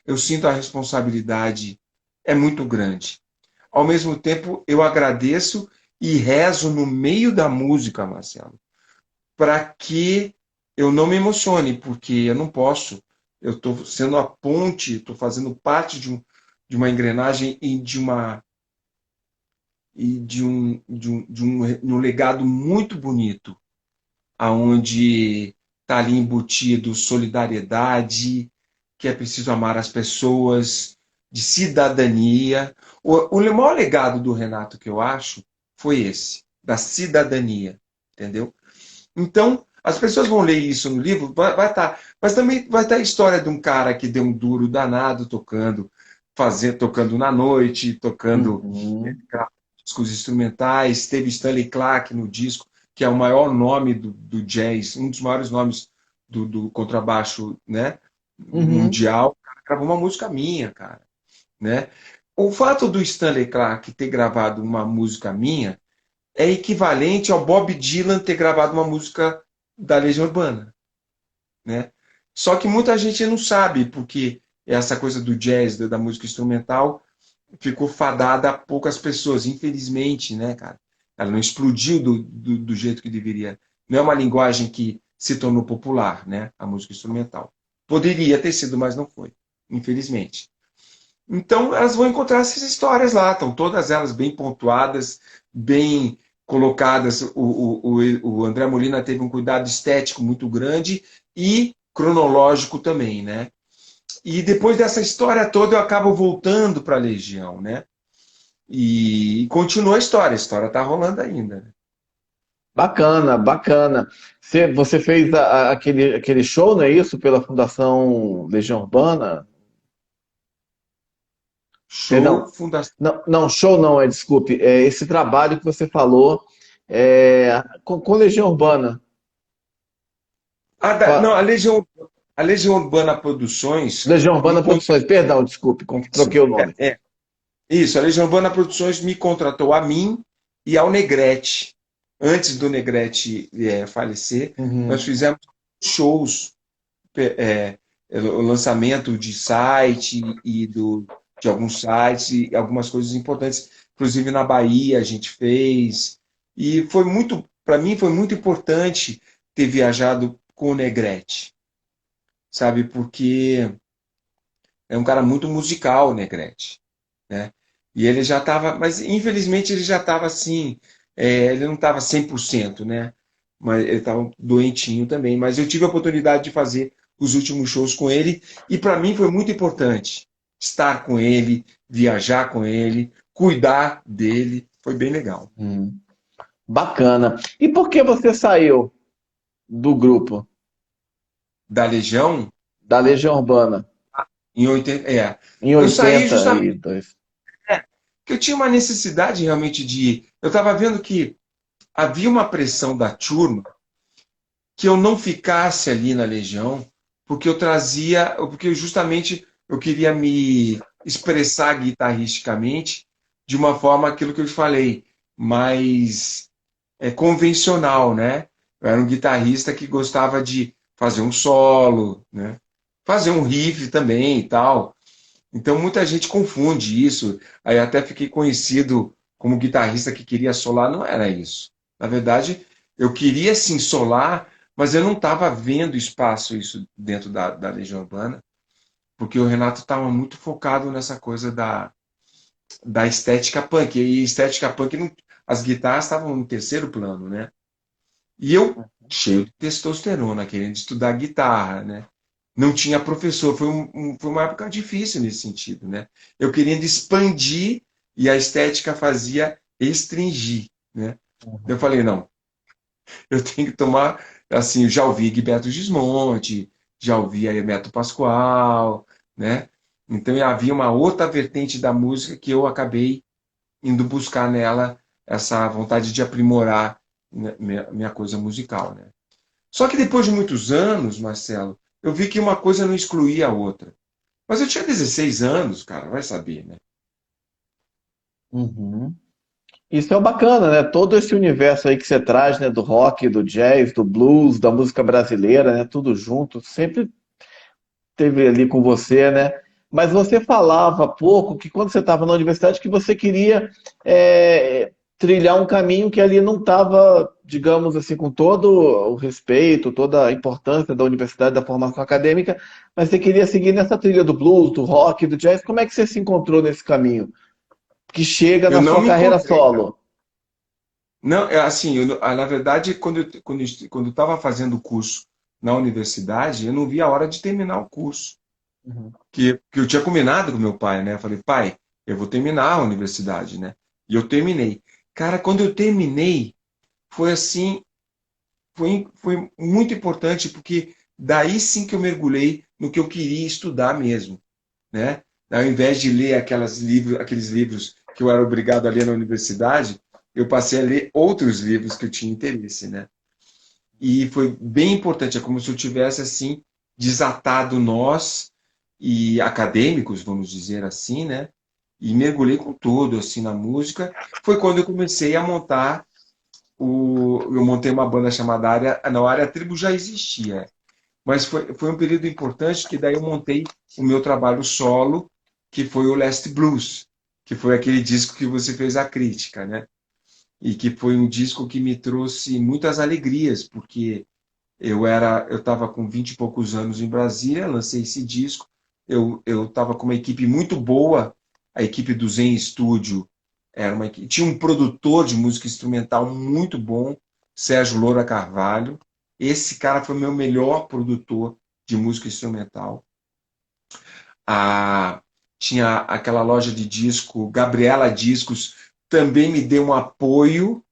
eu sinto a responsabilidade é muito grande. Ao mesmo tempo, eu agradeço e rezo no meio da música, Marcelo, para que eu não me emocione, porque eu não posso. Eu estou sendo a ponte, estou fazendo parte de uma engrenagem de um legado muito bonito, aonde está ali embutido solidariedade, que é preciso amar as pessoas, de cidadania. O maior legado do Renato que eu acho foi esse, da cidadania, entendeu? Então, as pessoas vão ler isso no livro, vai estar, mas também vai estar a história de um cara que deu um duro danado tocando, tocando na noite, tocando Uhum. discos instrumentais, teve Stanley Clarke no disco, que é o maior nome do jazz, um dos maiores nomes do contrabaixo, né, Uhum. mundial. O cara gravou uma música minha, cara, né? O fato do Stanley Clarke ter gravado uma música minha é equivalente ao Bob Dylan ter gravado uma música da Legião Urbana, né? Só que muita gente não sabe, porque essa coisa do jazz, da música instrumental, ficou fadada a poucas pessoas, infelizmente, né, cara? Ela não explodiu do jeito que deveria. Não é uma linguagem que se tornou popular, né? A música instrumental. Poderia ter sido, mas não foi, infelizmente. Então, elas vão encontrar essas histórias lá, estão todas elas bem pontuadas, bem colocadas. O André Molina teve um cuidado estético muito grande e cronológico também, né? E depois dessa história toda, eu acabo voltando para a Legião, né? E continua a história está rolando ainda, né? Bacana, bacana. Você fez aquele show, não é isso? Pela Fundação Legião Urbana? Show Perdão. Fundação. Não, não, show não, desculpe. É esse trabalho que você falou com Legião Urbana. Não, Qua- a Legião Urbana Produções Legião me Urbana con- Produções, perdão, desculpe, isso, troquei o nome. isso, a Legião Urbana Produções me contratou a mim e ao Negrete. Antes do Negrete falecer, nós Uhum. fizemos shows, o lançamento de site de alguns sites e algumas coisas importantes, inclusive na Bahia a gente fez. E foi muito, para mim foi muito importante ter viajado com o Negrete, sabe? Porque é um cara muito musical, o Negrete, né? E ele já estava, mas infelizmente ele já estava assim, ele não estava 100%, né? Mas ele estava doentinho também. Mas eu tive a oportunidade de fazer os últimos shows com ele e para mim foi muito importante estar com ele, viajar com ele, cuidar dele, foi bem legal. Hum. Bacana. E por que você saiu do grupo, Da Legião, da Legião Urbana, em 80, em eu saí justamente 82? porque eu tinha uma necessidade realmente de, eu estava vendo que havia uma pressão da turma que eu não ficasse ali na Legião, porque eu trazia, porque justamente eu queria me expressar guitarristicamente de uma forma, aquilo que eu falei, mais convencional, né? Eu era um guitarrista que gostava de fazer um solo, né? Fazer um riff também e tal. Então muita gente confunde isso. Aí até fiquei conhecido como guitarrista que queria solar, não era isso. Na verdade, eu queria sim solar, mas eu não estava vendo espaço isso dentro da Legião Urbana, porque o Renato estava muito focado nessa coisa da estética punk. E estética punk, as guitarras estavam no terceiro plano, né? E eu, cheio de testosterona, querendo estudar guitarra, né? Não tinha professor, foi uma época difícil nesse sentido, né? Eu querendo expandir e a estética fazia restringir, né? Eu Uhum. falei, não, eu tenho que tomar, assim, já ouvi Gilberto Gismonte, já ouvi Hermeto Pascoal, né? Então havia uma outra vertente da música que eu acabei indo buscar nela essa vontade de aprimorar minha coisa musical, né? Só que depois de muitos anos, Marcelo, eu vi que uma coisa não excluía a outra. Mas eu tinha 16 anos, cara, vai saber, né? Uhum. Isso é o bacana, né? Todo esse universo aí que você traz, né? Do rock, do jazz, do blues, da música brasileira, né? Tudo junto, sempre teve ali com você, né? Mas você falava há pouco que quando você estava na universidade que você queria trilhar um caminho que ali não estava, digamos assim, com todo o respeito, toda a importância da universidade, da formação acadêmica, mas você queria seguir nessa trilha do blues, do rock, do jazz. Como é que você se encontrou nesse caminho? Que chega Eu na não sua me carreira encontrei, cara. solo. Não, é assim, na verdade, quando eu estava fazendo o curso na universidade, eu não via a hora de terminar o curso. Uhum. Que eu tinha combinado com meu pai, né? Eu falei, pai, eu vou terminar a universidade, né? E eu terminei. Cara, quando eu terminei, foi assim, foi muito importante, porque daí sim que eu mergulhei no que eu queria estudar mesmo, né? Ao invés de ler aqueles livros que eu era obrigado a ler na universidade, eu passei a ler outros livros que eu tinha interesse, né? E foi bem importante, é como se eu tivesse assim desatado nós e acadêmicos, vamos dizer assim, né? E mergulhei com tudo assim na música. Foi quando eu comecei a montar eu montei uma banda chamada Área, não, a Área Tribo já existia, mas foi um período importante que daí eu montei o meu trabalho solo, que foi o Last Blues, que foi aquele disco que você fez a crítica, né? E que foi um disco que me trouxe muitas alegrias, porque eu estava com 20 e poucos anos em Brasília, lancei esse disco, eu estava com uma equipe muito boa, a equipe do Zen Studio tinha um produtor de música instrumental muito bom, Sérgio Loura Carvalho. Esse cara foi meu melhor produtor de música instrumental. A, tinha aquela loja de disco, Gabriela Discos, também me deu um apoio,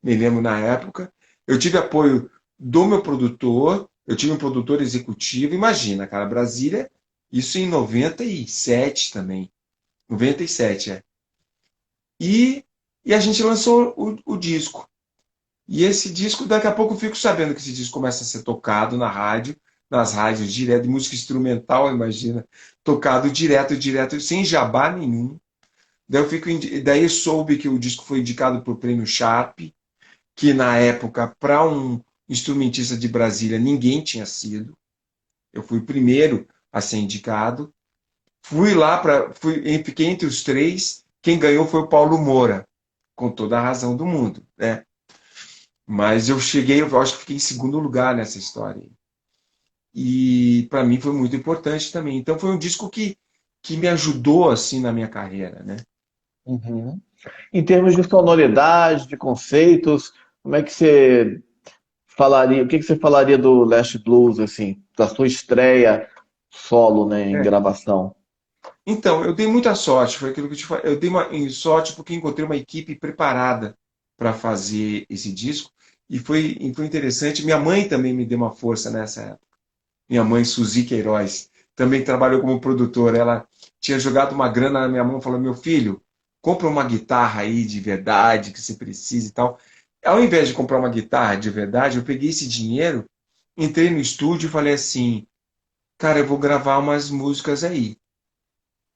me lembro na época. Eu tive apoio do meu produtor, eu tive um produtor executivo. Imagina, cara, Brasília, isso em 97 também. 97, é. E, e a gente lançou o disco. E esse disco, daqui a pouco eu fico sabendo que esse disco começa a ser tocado na rádio, nas rádios direto, de música instrumental, imagina, tocado direto, direto, sem jabá nenhum. Daí eu soube que o disco foi indicado para o prêmio Sharp, que na época, para um instrumentista de Brasília, ninguém tinha sido. Eu fui o primeiro a ser indicado. Fui lá fiquei entre os três. Quem ganhou foi o Paulo Moura, com toda a razão do mundo, né? Mas eu acho que fiquei em segundo lugar nessa história. E para mim foi muito importante também. Então foi um disco que me ajudou assim na minha carreira, né? Uhum. Em termos de sonoridade, de conceitos, como é que você falaria, o que que você falaria do Last Blues, assim, da sua estreia solo, né, em É. gravação? Então, eu dei muita sorte, foi aquilo que eu te falei. Eu dei sorte porque encontrei uma equipe preparada para fazer esse disco e foi interessante. Minha mãe também me deu uma força nessa época. Minha mãe, Suzy Queiroz, também trabalhou como produtora. Ela tinha jogado uma grana na minha mão e falou: Meu filho, compra uma guitarra aí de verdade que você precisa e tal. Ao invés de comprar uma guitarra de verdade, eu peguei esse dinheiro, entrei no estúdio e falei assim: Cara, eu vou gravar umas músicas aí.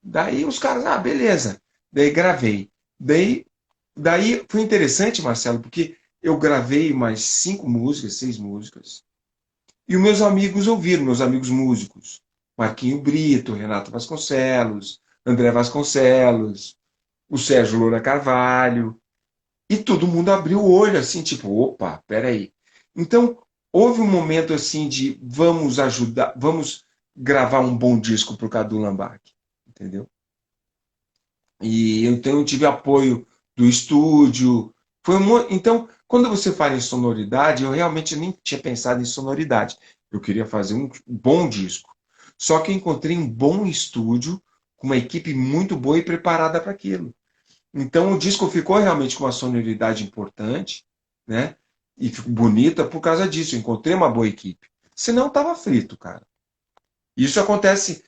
Daí os caras, beleza. Daí gravei. Daí foi interessante, Marcelo, porque eu gravei mais 5 músicas, 6 músicas, e os meus amigos ouviram, meus amigos músicos. Marquinho Brito, Renato Vasconcelos, André Vasconcelos, o Sérgio Loura Carvalho, e todo mundo abriu o olho assim, tipo, opa, peraí. Então, houve um momento assim de vamos ajudar, vamos gravar um bom disco para o Cadu Lambac, entendeu? E então eu tive apoio do estúdio. Então, quando você fala em sonoridade, eu realmente nem tinha pensado em sonoridade. Eu queria fazer um bom disco. Só que eu encontrei um bom estúdio, com uma equipe muito boa e preparada para aquilo. Então o disco ficou realmente com uma sonoridade importante, né? E ficou bonita por causa disso. Eu encontrei uma boa equipe. Senão estava frito, cara. Isso acontece,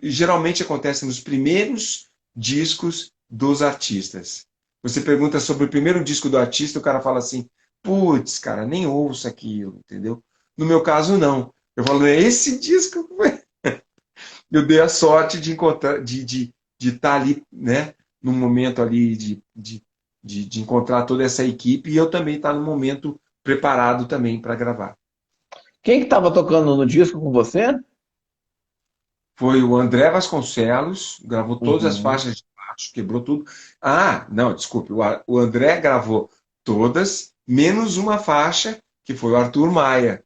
geralmente acontece nos primeiros discos dos artistas. Você pergunta sobre o primeiro disco do artista, o cara fala assim: putz, cara, nem ouço aquilo, entendeu? No meu caso, não. Eu falo, esse disco, eu dei a sorte de encontrar, de estar ali, né, no momento ali de encontrar toda essa equipe e eu também estar no momento preparado também para gravar. Quem que estava tocando no disco com você? Foi o André Vasconcelos, gravou todas as Uhum. faixas de baixo, quebrou tudo. Ah, não, desculpe, o André gravou todas, menos uma faixa, que foi o Arthur Maia,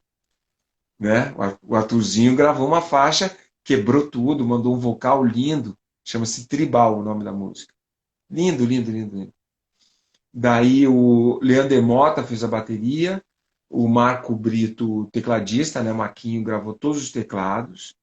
né? O Arthurzinho gravou uma faixa, quebrou tudo, mandou um vocal lindo, chama-se Tribal o nome da música. Lindo, lindo, lindo, lindo. Daí o Leander Mota fez a bateria, o Marco Brito, tecladista, né? O Marquinho gravou todos os teclados.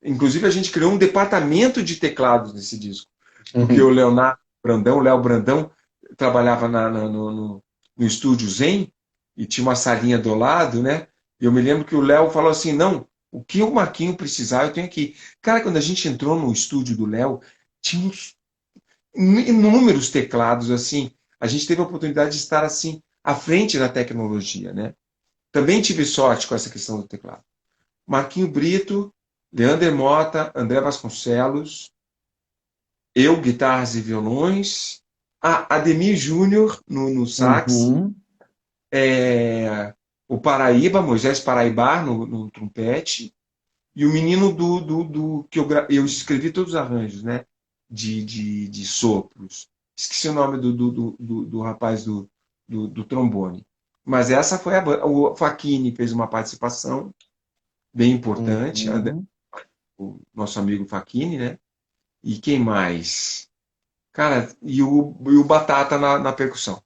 Inclusive, a gente criou um departamento de teclados nesse disco, porque o Uhum. Leonardo Brandão, o Léo Brandão, trabalhava no estúdio Zen e tinha uma salinha do lado, né? E eu me lembro que o Léo falou assim: não, o que o Marquinho precisar, eu tenho aqui. Cara, quando a gente entrou no estúdio do Léo, tinha inúmeros teclados, assim. A gente teve a oportunidade de estar, assim, à frente da tecnologia, né? Também tive sorte com essa questão do teclado. Marquinho Brito, Leander Mota, André Vasconcelos, eu, guitarras e violões, Ademir Júnior no sax, Uhum. o Paraíba, Moisés Paraibar no trompete, e o menino que eu escrevi todos os arranjos, né? De sopros. Esqueci o nome do rapaz do trombone. Mas essa foi a banda. O Facchini fez uma participação bem importante, Uhum. o nosso amigo Facchini, né? E quem mais? Cara, e o Batata na percussão.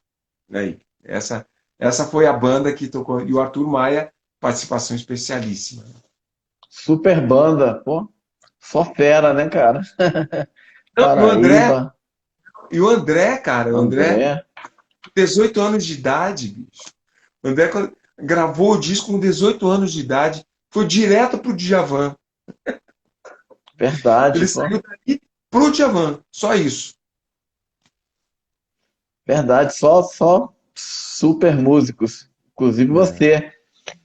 Aí, essa foi a banda que tocou. E o Arthur Maia, participação especialíssima. Super banda, pô. Só fera, né, cara? Não, Paraíba, e o André, cara, o André, André. 18 anos de idade, bicho. O André gravou o disco com 18 anos de idade, foi direto pro Djavan. Verdade, Ele pô. saiu daqui pro Djavan, só isso. Verdade, só super músicos. Inclusive É. você.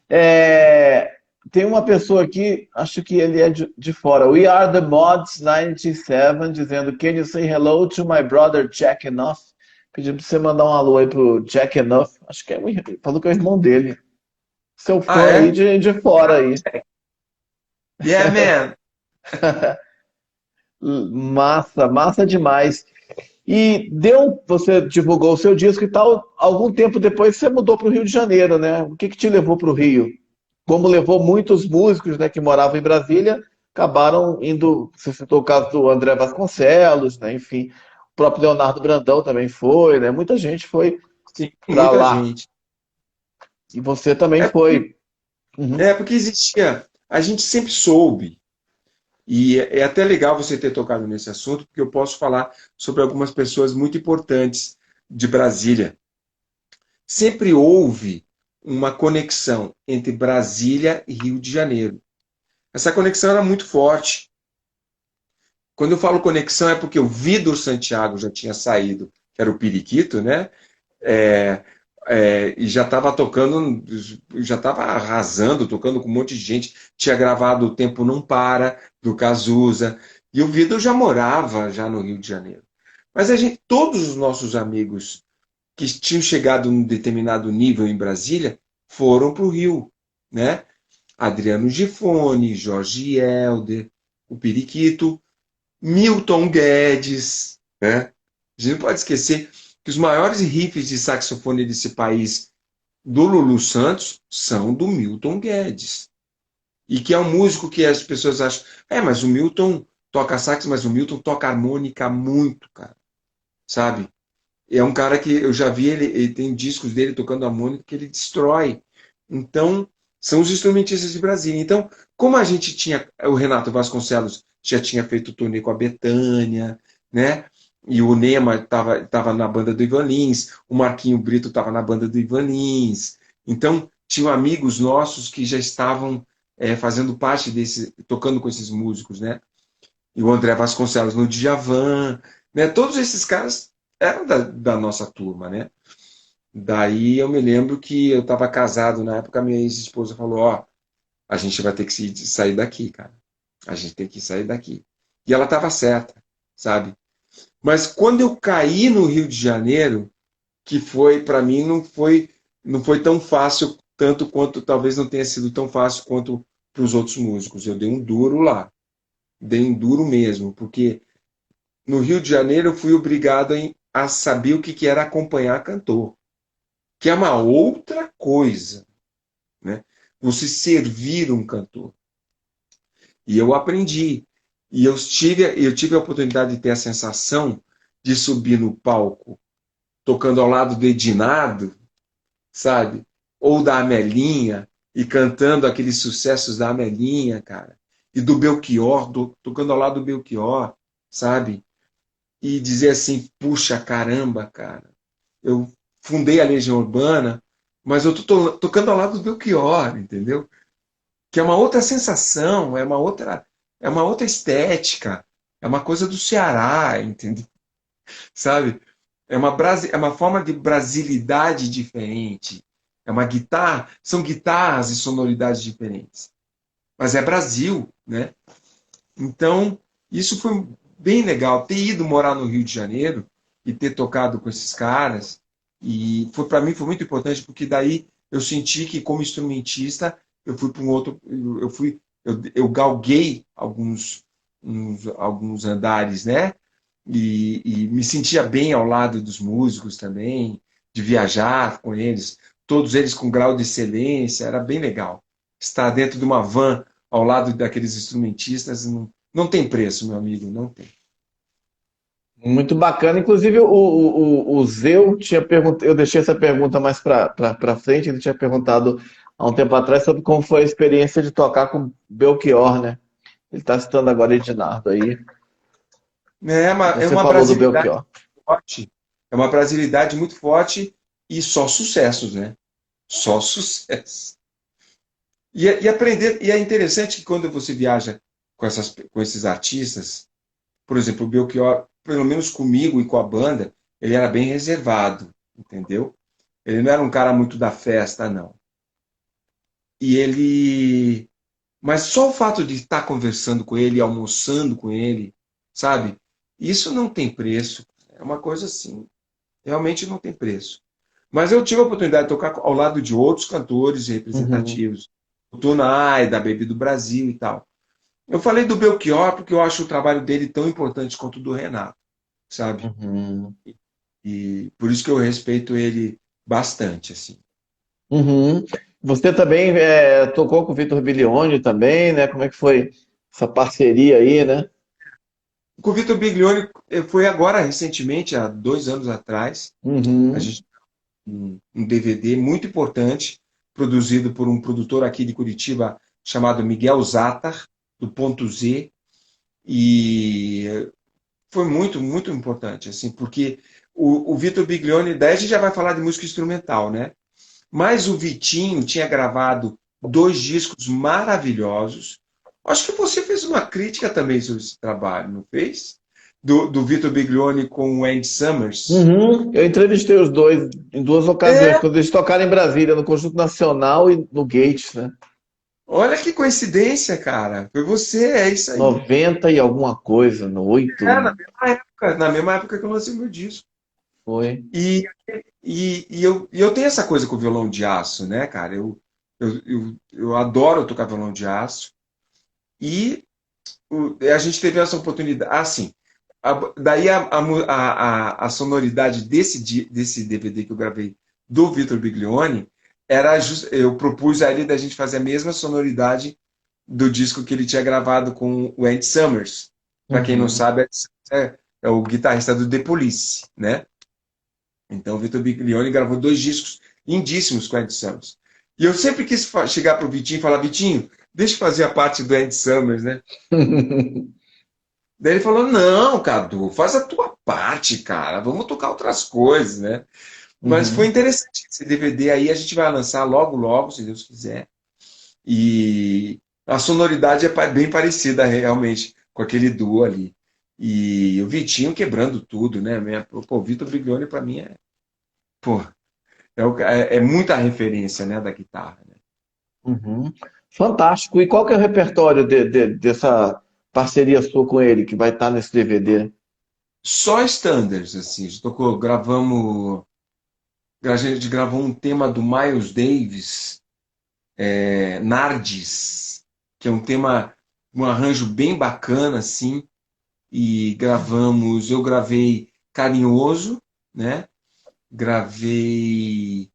É, tem uma pessoa aqui, acho que ele é de fora. We are the mods 97, dizendo: Can you say hello to my brother Jack Enough? Pedindo pra você mandar um alô aí pro Jack Enough. Acho que é falou que é o irmão dele. Seu Ah, fã aí é? de fora aí. Yeah, man. Massa, massa demais. E você divulgou o seu disco e tal, algum tempo depois você mudou para o Rio de Janeiro, né? O que que te levou para o Rio? Como levou muitos músicos, né, que moravam em Brasília, acabaram indo, você citou o caso do André Vasconcelos, né? Enfim, o próprio Leonardo Brandão também foi, né? Muita gente foi Sim, para muita lá. gente. E você também É porque, foi. Uhum. é porque existia. A gente sempre soube. E é até legal você ter tocado nesse assunto, porque eu posso falar sobre algumas pessoas muito importantes de Brasília. Sempre houve uma conexão entre Brasília e Rio de Janeiro. Essa conexão era muito forte. Quando eu falo conexão é porque o Vitor Santiago já tinha saído, que era o Periquito, né? É, e já estava tocando, já estava arrasando, tocando com um monte de gente. Tinha gravado O Tempo Não Para, do Cazuza. E o Vitor já morava já no Rio de Janeiro. Mas a gente, todos os nossos amigos que tinham chegado num determinado nível em Brasília foram para o Rio, né? Adriano Gifone, Jorge Helder, o Periquito, Milton Guedes, né? A gente não pode esquecer que os maiores riffs de saxofone desse país, do Lulu Santos, são do Milton Guedes. E que é um músico que as pessoas acham, mas o Milton toca sax, mas o Milton toca harmônica muito, cara, sabe? É um cara que eu já vi ele tem discos dele tocando harmônica que ele destrói. Então, são os instrumentistas de Brasília. Então, como a gente tinha, o Renato Vasconcelos já tinha feito turnê com a Bethânia, né? E o Nema tava na banda do Ivan Lins, o Marquinho Brito estava na banda do Ivan Lins. Então, tinham amigos nossos que já estavam fazendo parte desse, tocando com esses músicos, né? E o André Vasconcelos no Djavan, né? Todos esses caras eram da nossa turma, né? Daí eu me lembro que eu estava casado na época, minha ex-esposa falou, ó, a gente vai ter que sair daqui, cara. A gente tem que sair daqui. E ela estava certa, sabe? Mas quando eu caí no Rio de Janeiro, que foi, para mim, não foi tão fácil, tanto quanto, talvez não tenha sido tão fácil quanto para os outros músicos. Eu dei um duro lá. Dei um duro mesmo, porque no Rio de Janeiro eu fui obrigado a saber o que que era acompanhar cantor, que é uma outra coisa, né? Você servir um cantor. E eu aprendi. E eu tive a oportunidade de ter a sensação de subir no palco tocando ao lado do Edinardo, sabe? Ou da Amelinha, e cantando aqueles sucessos da Amelinha, cara. E do Belchior, tocando ao lado do Belchior, sabe? E dizer assim, puxa caramba, cara. Eu fundei a Legião Urbana, mas eu tô tocando ao lado do Belchior, entendeu? Que é uma outra sensação, é uma outra estética, é uma coisa do Ceará, entendeu? Sabe? É uma forma de brasilidade diferente. É uma guitarra, são guitarras e sonoridades diferentes. Mas é Brasil, né? Então, isso foi bem legal. Ter ido morar no Rio de Janeiro e ter tocado com esses caras, e foi para mim foi muito importante porque daí eu senti que como instrumentista eu fui para um outro, eu galguei alguns andares, né? E me sentia bem ao lado dos músicos também, de viajar com eles, todos eles com grau de excelência, era bem legal. Estar dentro de uma van ao lado daqueles instrumentistas não tem preço, meu amigo, não tem. Muito bacana. Inclusive, o Zeu tinha perguntado, eu deixei essa pergunta mais para frente, ele tinha perguntado há um tempo atrás sobre como foi a experiência de tocar com Belchior, né? Ele está citando agora Ednardo aí. É Você uma falou do brasilidade Belchior. forte, é uma brasilidade muito forte e só sucessos, né? Só sucesso. E aprender, e é interessante que quando você viaja com esses artistas, por exemplo, o Belchior, pelo menos comigo e com a banda, ele era bem reservado, entendeu? Ele não era um cara muito da festa, não. E ele. Mas só o fato de estar conversando com ele, almoçando com ele, sabe? Isso não tem preço. É uma coisa assim. Realmente não tem preço. Mas eu tive a oportunidade de tocar ao lado de outros cantores Uhum, representativos. O Tunai, da Baby do Brasil e tal. Eu falei do Belchior porque eu acho o trabalho dele tão importante quanto o do Renato, sabe? uhum, E por isso que eu respeito ele bastante, assim. uhum. Você também tocou com o Vitor Bilioni também, né? Como é que foi essa parceria aí, né? Com o Vitor Biglione foi agora, recentemente, há 2 anos atrás, a Uhum, gente um DVD muito importante, produzido por um produtor aqui de Curitiba chamado Miguel Zatar, do Ponto Z, e foi muito, muito importante, assim, porque o Vitor Biglione, daí a gente já vai falar de música instrumental, né? Mas o Vitinho tinha gravado 2 discos maravilhosos. Acho que você fez uma crítica também sobre esse trabalho, não fez? Do Vitor Biglione com o Andy Summers. uhum. Eu entrevistei os dois em duas ocasiões, É, quando eles tocaram em Brasília, no Conjunto Nacional e no Gates, né? olha que coincidência, cara. Foi você, é isso aí. 90 e alguma coisa, no 8 Na mesma época que eu lancei meu disco. foi. E, e eu tenho essa coisa com o violão de aço, né, cara? Eu adoro tocar violão de aço. E a gente teve essa oportunidade. Assim, daí a sonoridade desse DVD que eu gravei do Vitor Biglione eu propus a ele da gente fazer a mesma sonoridade do disco que ele tinha gravado com o Andy Summers. Para quem não Uhum. sabe, é o guitarrista do The Police, né? Então o Vitor Biglione gravou 2 discos lindíssimos com o Andy Summers. E eu sempre quis chegar pro Vitinho e falar, Vitinho, deixa eu fazer a parte do Andy Summers, né? Daí ele falou: Não, Cadu, faz a tua parte, cara. Vamos tocar outras coisas, né? Mas foi Uhum. interessante. Esse DVD aí a gente vai lançar logo, logo, se Deus quiser. E a sonoridade é bem parecida, realmente, com aquele duo ali. E o Vitinho quebrando tudo, né? Pô, o Vitor Biglione, pra mim, pô, É muita referência, né, da guitarra, né? Uhum. Fantástico. E qual que é o repertório dessa parceria sua com ele, que vai estar nesse DVD? Só standards, assim. A gente tocou, a gente gravou um tema do Miles Davis, Nardes, que é um tema, um arranjo bem bacana, assim. E eu gravei Carinhoso, né? Gravei.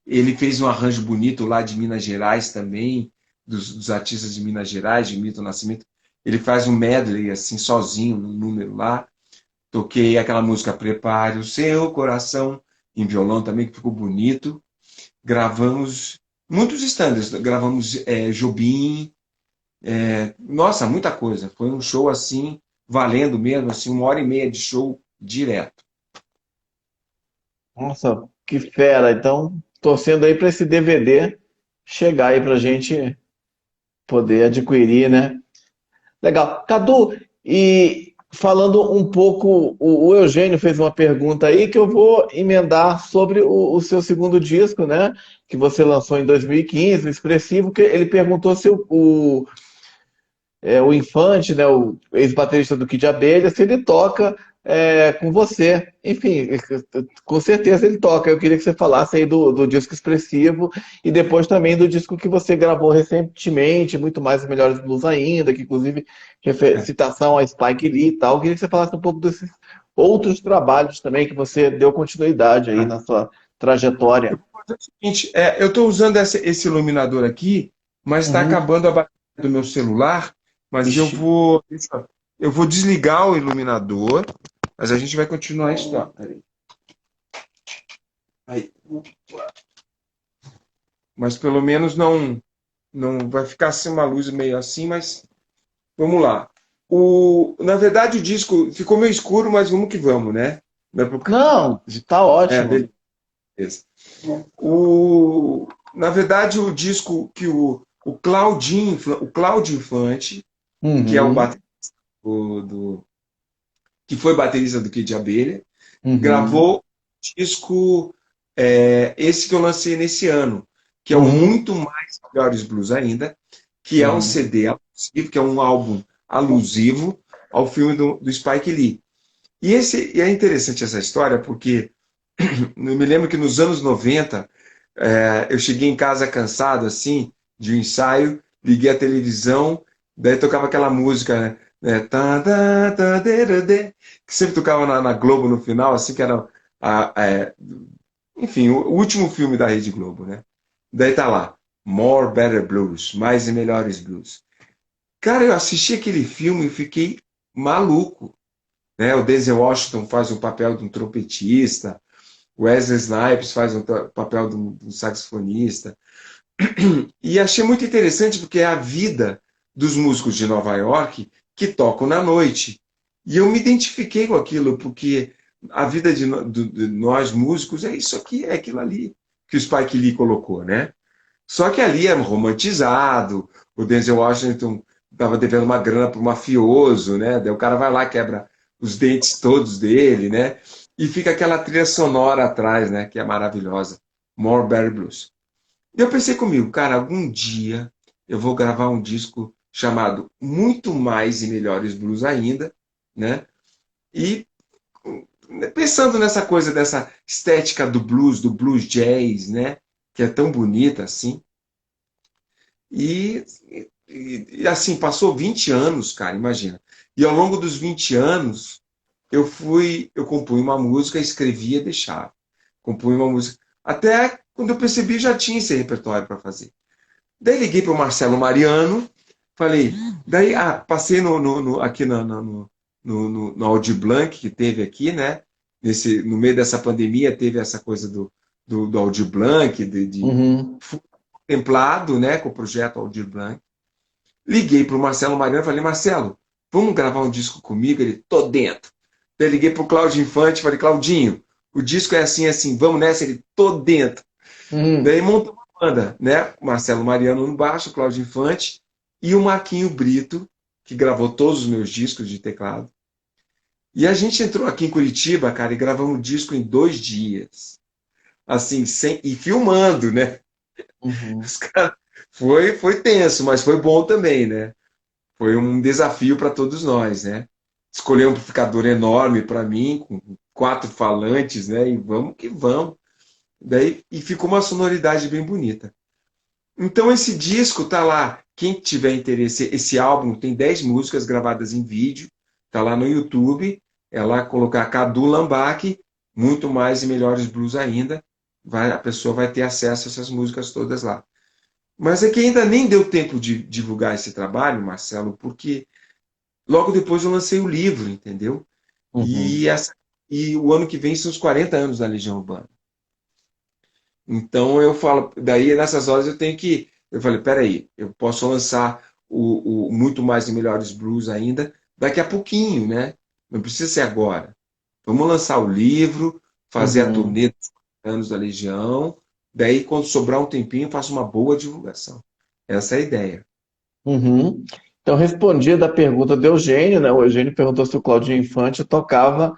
Ele fez um arranjo bonito lá de Minas Gerais também, dos artistas de Minas Gerais, de Milton Nascimento. Ele faz um medley, assim, sozinho, no número lá. Toquei aquela música Prepare o Seu Coração, em violão também, que ficou bonito. Gravamos muitos standards, gravamos Jobim, nossa, muita coisa. Foi um show assim, valendo mesmo, assim, 1 hora e meia de show direto. Nossa, que fera. Então, torcendo aí para esse DVD chegar aí para a gente poder adquirir, né? Legal. Cadu, e falando um pouco, o Eugênio fez uma pergunta aí que eu vou emendar sobre o seu segundo disco, né? Que você lançou em 2015, o Expressivo, que ele perguntou se o Infante, né, o ex-baterista do Kid Abelha, se ele toca com você. Enfim, com certeza ele toca. Eu queria que você falasse aí do disco Expressivo e depois também do disco que você gravou recentemente, Muito Mais e Melhores Blues Ainda, que inclusive citação a Spike Lee e tal. Eu queria que você falasse um pouco desses outros trabalhos também que você deu continuidade aí na sua trajetória. É o seguinte, eu estou usando esse iluminador aqui, mas está Uhum. acabando a bateria do meu celular, mas Ixi. eu vou desligar o iluminador, mas a gente vai continuar isso. Tá, peraí. Aí. Mas pelo menos não vai ficar assim uma luz meio assim, mas vamos lá. Na verdade, o disco ficou meio escuro, mas vamos que vamos, né? Não é por causa- Não, tá ótimo. beleza. Na verdade, o disco que o o Cláudio Infante, que é o Uhum, baterista que foi baterista do Kid de Abelha, uhum, gravou o disco, esse que eu lancei nesse ano, que é o uhum, Muito Mais Melhores Blues Ainda, que é um uhum. CD alusivo, que é um álbum alusivo ao filme do Spike Lee. E é interessante essa história, porque eu me lembro que nos anos 90, eu cheguei em casa cansado, assim, de um ensaio, liguei a televisão, daí tocava aquela música, né? Tá, tá, tá, dê, que sempre tocava na Globo no final, assim, que era, a- é, enfim, o último filme da Rede Globo, né? Daí tá lá, More Better Blues, Mais e Melhores Blues. Cara, eu assisti aquele filme e fiquei maluco, né? O Denzel Washington faz o papel de um trompetista, Wesley Snipes faz o papel de um saxofonista. E achei muito interessante porque é a vida dos músicos de Nova York que tocam na noite. E eu me identifiquei com aquilo, porque a vida de nós músicos é isso aqui, é aquilo ali que o Spike Lee colocou, né? Só que ali é romantizado, o Denzel Washington estava devendo uma grana para o mafioso, né? Daí o cara vai lá, quebra os dentes todos dele, né? E fica aquela trilha sonora atrás, né? Que é maravilhosa. More Better Blues. E eu pensei comigo, cara, algum dia eu vou gravar um disco chamado Muito Mais e Melhores Blues Ainda, né? E pensando nessa coisa dessa estética do blues jazz, né? Que é tão bonita assim. E, assim, passou 20 anos, cara, imagina. E ao longo dos 20 anos, eu compunha uma música, escrevia e deixava. Compunha uma música. Até quando eu percebi, já tinha esse repertório para fazer. Daí liguei para o Marcelo Mariano, falei, daí passei aqui no Audi Blanc que teve aqui, né? No meio dessa pandemia teve essa coisa do Audi Blanc, Uhum. fui contemplado, né, com o projeto Aldir Blanc. Liguei para o Marcelo Mariano e falei, Marcelo, vamos gravar um disco comigo? Ele, tô dentro. Daí liguei para o Cláudio Infante, falei, Claudinho, o disco é assim, assim, vamos nessa? Ele, tô dentro. Uhum. Daí montou uma banda, né? Marcelo Mariano no baixo, Cláudio Infante e o Marquinho Brito, que gravou todos os meus discos de teclado. E a gente entrou aqui em Curitiba, cara, e gravamos o disco em 2 dias. assim, e filmando, né? Uhum. Os cara- foi tenso, mas foi bom também, né? Foi um desafio para todos nós, né? Escolher um amplificador enorme para mim, com 4 falantes, né? E vamos que vamos. Daí, e ficou uma sonoridade bem bonita. Então esse disco tá lá. Quem tiver interesse, esse álbum tem 10 músicas gravadas em vídeo, tá lá no YouTube. É lá colocar Cadu Lambac, muito mais e melhores blues ainda. A pessoa vai ter acesso a essas músicas todas lá. Mas é que ainda nem deu tempo de divulgar esse trabalho, Marcelo, porque logo depois eu lancei o livro, entendeu? Uhum. E, e o ano que vem são os 40 anos da Legião Urbana. Então eu falo, daí nessas horas eu tenho que. Eu falei, peraí, eu posso lançar o Muito Mais e Melhores Blues ainda daqui a pouquinho, né? Não precisa ser agora. Vamos lançar o livro, fazer a Uhum. turnê dos anos da Legião, daí quando sobrar um tempinho eu faço uma boa divulgação. Essa é a ideia. Uhum. Então, respondi da pergunta do Eugênio, né? O Eugênio perguntou se o Claudinho Infante tocava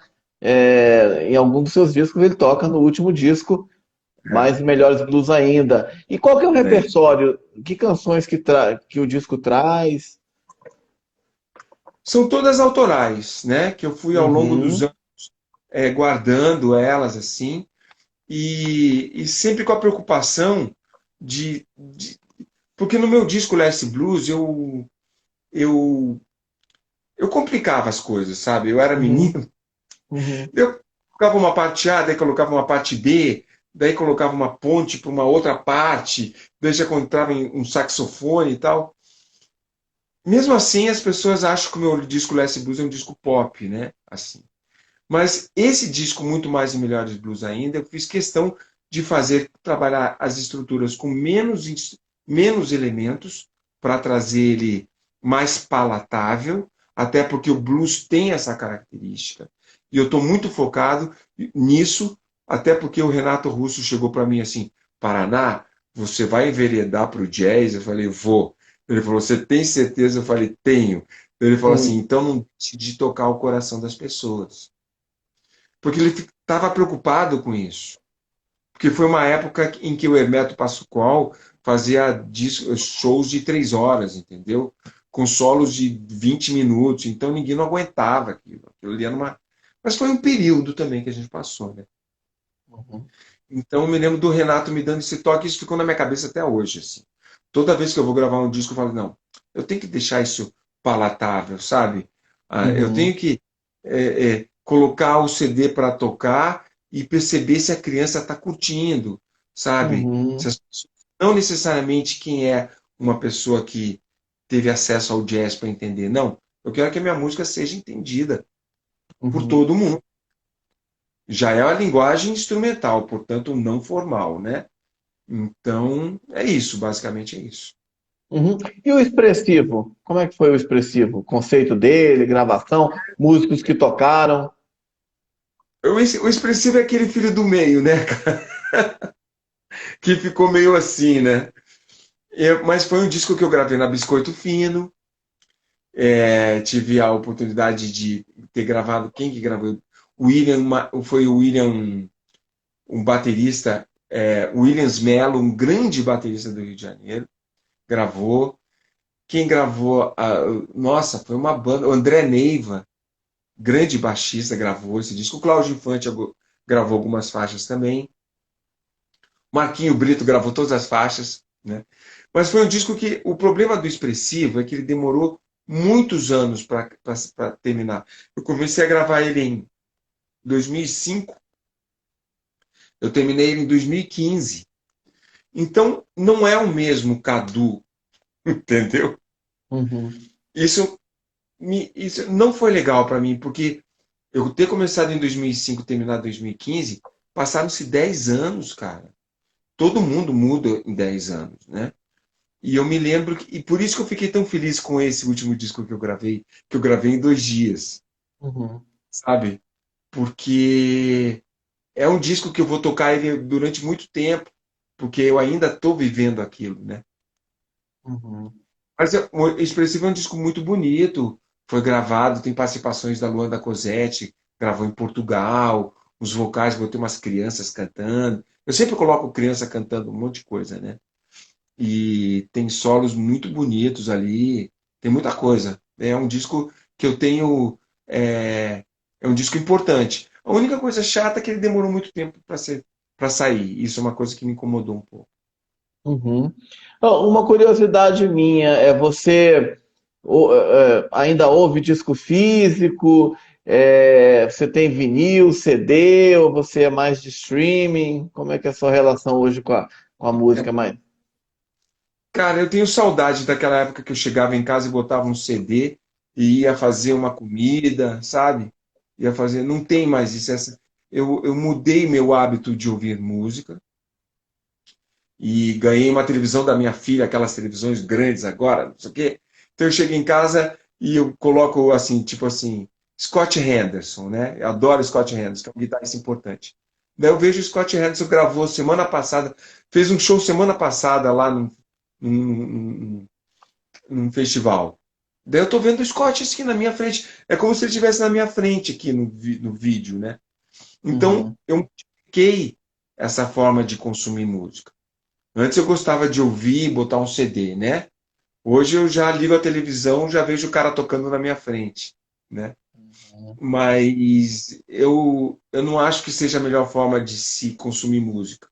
em algum dos seus discos. Ele toca no último disco, É, Mais e Melhores Blues ainda. E qual que é o é. repertório? Que canções que o disco traz? São todas autorais, né? Que eu fui ao longo dos Uhum, anos guardando elas assim, e sempre com a preocupação de. Porque no meu disco Last Blues eu, eu complicava as coisas, sabe? Eu era uhum, menino, uhum, eu colocava uma parte A, daí colocava uma parte B, daí colocava uma ponte para uma outra parte, daí já encontrava um saxofone e tal. Mesmo assim, as pessoas acham que o meu disco Last Blues é um disco pop, né? Assim. Mas esse disco, Muito Mais e Melhores Blues ainda, eu fiz questão de fazer, trabalhar as estruturas com menos elementos, para trazer ele mais palatável, até porque o blues tem essa característica. E eu estou muito focado nisso, até porque o Renato Russo chegou para mim assim, Paraná, você vai enveredar para o jazz? Eu falei, vou. Ele falou, você tem certeza? Eu falei, tenho. Ele falou assim, uhum, então não deixe de tocar o coração das pessoas. Porque ele estava preocupado com isso. Porque foi uma época em que o Hermeto Pascoal fazia shows de 3 horas, entendeu? Com solos de 20 minutos. Então ninguém não aguentava aquilo. Aquilo ali era uma. Mas foi um período também que a gente passou, né? uhum, Então eu me lembro do Renato me dando esse toque e isso ficou na minha cabeça até hoje. Assim. Toda vez que eu vou gravar um disco, eu falo, não, eu tenho que deixar isso palatável, sabe? Eu uhum, tenho que colocar o CD para tocar e perceber se a criança está curtindo, sabe? Se uhum, as não necessariamente quem é uma pessoa que teve acesso ao jazz para entender, não. Eu quero que a minha música seja entendida por uhum, todo mundo. Já é a linguagem instrumental, portanto não formal, né? Então, é isso, basicamente é isso. uhum. E o expressivo? Como é que foi o expressivo? O conceito dele, gravação, músicos que tocaram? O expressivo é aquele filho do meio, né? Que ficou meio assim, né? Mas foi um disco que eu gravei na Biscoito Fino. Tive a oportunidade de ter gravado. Quem que gravou? Foi o William, um baterista, Williams Mello, um grande baterista do Rio de Janeiro, gravou. Quem gravou? Nossa, foi uma banda. O André Neiva, grande baixista, gravou esse disco. O Cláudio Infante gravou algumas faixas também. Marquinho Brito gravou todas as faixas, né? Mas foi um disco que o problema do expressivo é que ele demorou muitos anos para terminar. Eu comecei a gravar ele em 2005, eu terminei ele em 2015. Então não é o mesmo Cadu, entendeu? Uhum, Isso, isso não foi legal para mim, porque eu ter começado em 2005 e terminado em 2015, passaram-se 10 anos, cara. Todo mundo muda em 10 anos, né? E eu me lembro, e por isso que eu fiquei tão feliz com esse último disco que eu gravei em 2 dias, uhum, sabe? Porque é um disco que eu vou tocar ele durante muito tempo, porque eu ainda estou vivendo aquilo, né? uhum. Mas o Expressivo é um disco muito bonito, foi gravado, tem participações da Luanda Cosette, gravou em Portugal, uns vocais, botei umas crianças cantando. Eu sempre coloco criança cantando um monte de coisa, né? E tem solos muito bonitos ali, tem muita coisa. É um disco que eu tenho, é um disco importante. A única coisa chata é que ele demorou muito tempo para sair. Isso é uma coisa que me incomodou um pouco. Uhum. Ó, uma curiosidade minha é ainda ouve disco físico? Você tem vinil, CD, ou você é mais de streaming? Como é que é a sua relação hoje com a música mais? Cara, eu tenho saudade daquela época que eu chegava em casa e botava um CD e ia fazer uma comida, sabe? Ia fazer. Não tem mais isso. Eu mudei meu hábito de ouvir música e ganhei uma televisão da minha filha, aquelas televisões grandes agora, não sei o quê. Então eu chego em casa e eu coloco assim, tipo assim, Scott Henderson, né? Eu adoro Scott Henderson, que é um guitarrista importante. Daí eu vejo o Scott Henderson gravou semana passada, fez um show semana passada lá num, num festival. Daí eu tô vendo o Scott aqui na minha frente. É como se ele estivesse na minha frente aqui no vídeo, né? Então Uhum. eu modifiquei essa forma de consumir música. Antes eu gostava de ouvir e botar um CD, né? Hoje eu já ligo a televisão, já vejo o cara tocando na minha frente, né? Mas eu não acho que seja a melhor forma de se consumir música.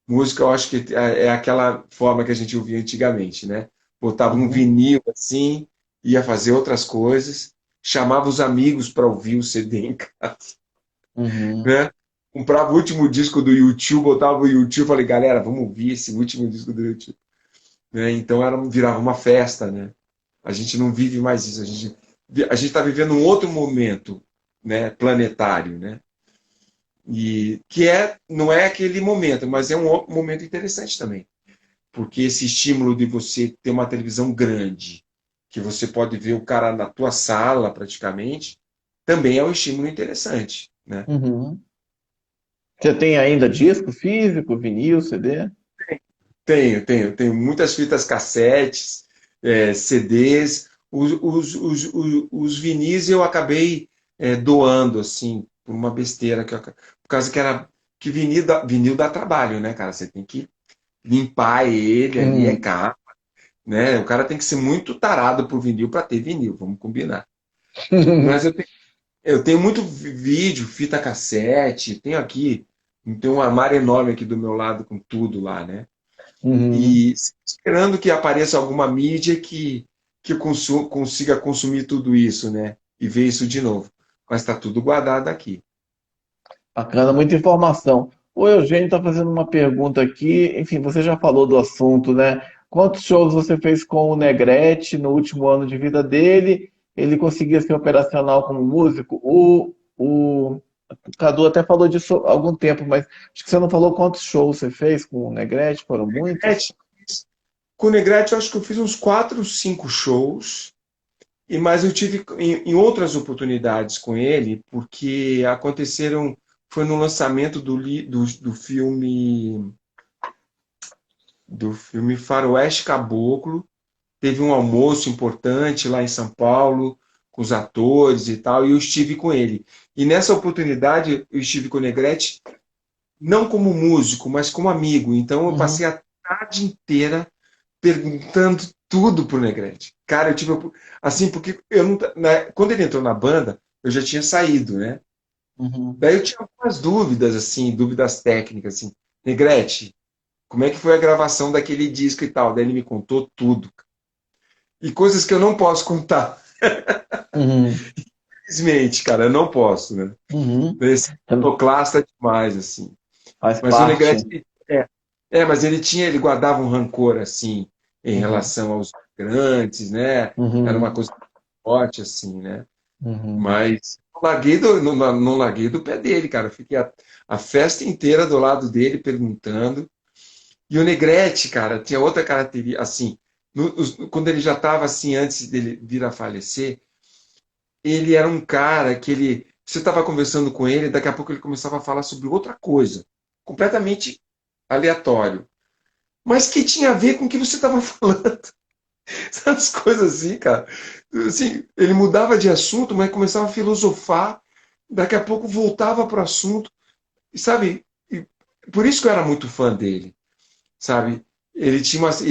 Música eu acho que é aquela forma que a gente ouvia antigamente, né? Botava um Uhum. vinil assim, ia fazer outras coisas, chamava os amigos para ouvir o CD em casa, Uhum. né? Comprava o último disco do YouTube, botava o YouTube, falei, galera, vamos ouvir esse último disco do YouTube, né? Então virava uma festa, né? A gente não vive mais isso, a gente está vivendo um outro momento, né, planetário, né? E que não é aquele momento, mas é um momento interessante também, porque esse estímulo de você ter uma televisão grande, que você pode ver o cara na tua sala praticamente, também é um estímulo interessante, né? Uhum. Você tem ainda disco físico, vinil, CD? Tenho muitas fitas cassetes, CDs, os vinis eu acabei doando assim por uma besteira por causa que vinil dá trabalho, né, cara? Você tem que limpar ele ali, é Hum. caro, né? O cara tem que ser muito tarado por vinil para ter vinil, vamos combinar. Mas eu tenho muito vídeo, fita cassete, tenho um armário enorme aqui do meu lado com tudo lá, né? Uhum. E esperando que apareça alguma mídia que eu consiga consumir tudo isso, né? E ver isso de novo. Mas está tudo guardado aqui. Bacana, muita informação. O Eugênio está fazendo uma pergunta aqui. Enfim, você já falou do assunto, né? Quantos shows você fez com o Negrete no último ano de vida dele? Ele conseguia ser operacional como músico? O Cadu até falou disso há algum tempo, mas acho que você não falou quantos shows você fez com o Negrete. Foram muitos? Negrete, com o Negrete, eu acho que eu fiz uns 4, 5 shows. Mas eu tive em outras oportunidades com ele, porque aconteceram. Foi no lançamento do filme Faroeste Caboclo. Teve um almoço importante lá em São Paulo, com os atores e tal, e eu estive com ele. E nessa oportunidade eu estive com o Negrete, não como músico, mas como amigo. Então eu Uhum, passei a tarde inteira perguntando tudo pro Negrete. Cara, eu tive assim, porque eu não, quando ele entrou na banda, eu já tinha saído, né? uhum. Daí eu tinha algumas dúvidas, assim, dúvidas técnicas, assim. Negrete, como é que foi a gravação daquele disco e tal? Daí ele me contou tudo. E coisas que eu não posso contar. Uhum, Infelizmente, cara, eu não posso, né? uhum. Esse iconoclasta demais, assim. Faz Mas o parte. Negrete, mas ele guardava um rancor, assim, em Uhum, relação aos grandes, né? Era uma uhum, coisa forte, assim, né? uhum. Mas não larguei do pé dele, cara. Fiquei a festa inteira do lado dele perguntando. E o Negrete, cara, tinha outra característica, assim, quando ele já estava assim, antes dele vir a falecer, ele era um cara que você estava conversando com ele, daqui a pouco ele começava a falar sobre outra coisa, completamente aleatório, mas que tinha a ver com o que você estava falando. Essas coisas assim, cara. Assim, ele mudava de assunto, mas começava a filosofar, daqui a pouco voltava para o assunto. E sabe, por isso que eu era muito fã dele, sabe? Ele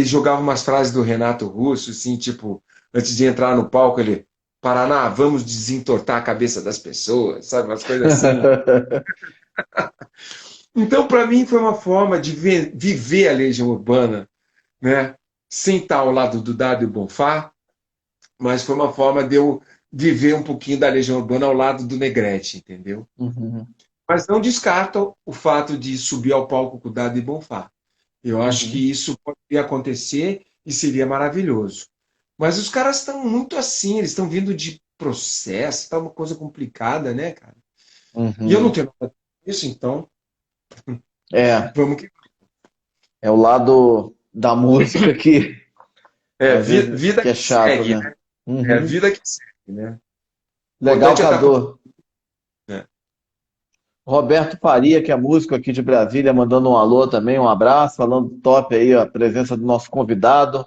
jogava umas frases do Renato Russo, assim, tipo, antes de entrar no palco, ele, Paraná, vamos desentortar a cabeça das pessoas, sabe? Umas coisas assim. Então, para mim, foi uma forma de viver a Legião Urbana, né? Sem estar ao lado do Dado e Bonfá, mas foi uma forma de eu viver um pouquinho da Legião Urbana ao lado do Negrete, entendeu? Uhum, Mas não descarto o fato de subir ao palco com o Dado e Bonfá. Eu acho uhum. que isso pode acontecer e seria maravilhoso. Mas os caras estão muito assim, eles estão vindo de processo, está uma coisa complicada, né, cara? E eu não Uhum. tenho nada disso, então É, vamos que. é o lado da música que É, às vezes vida que é que chato, segue, né? né? É, Uhum. vida que segue, né? O Legal, importante é estar Cadu. né? Roberto Faria, que é músico aqui de Brasília, mandando um alô também, um abraço, falando top aí a presença do nosso convidado.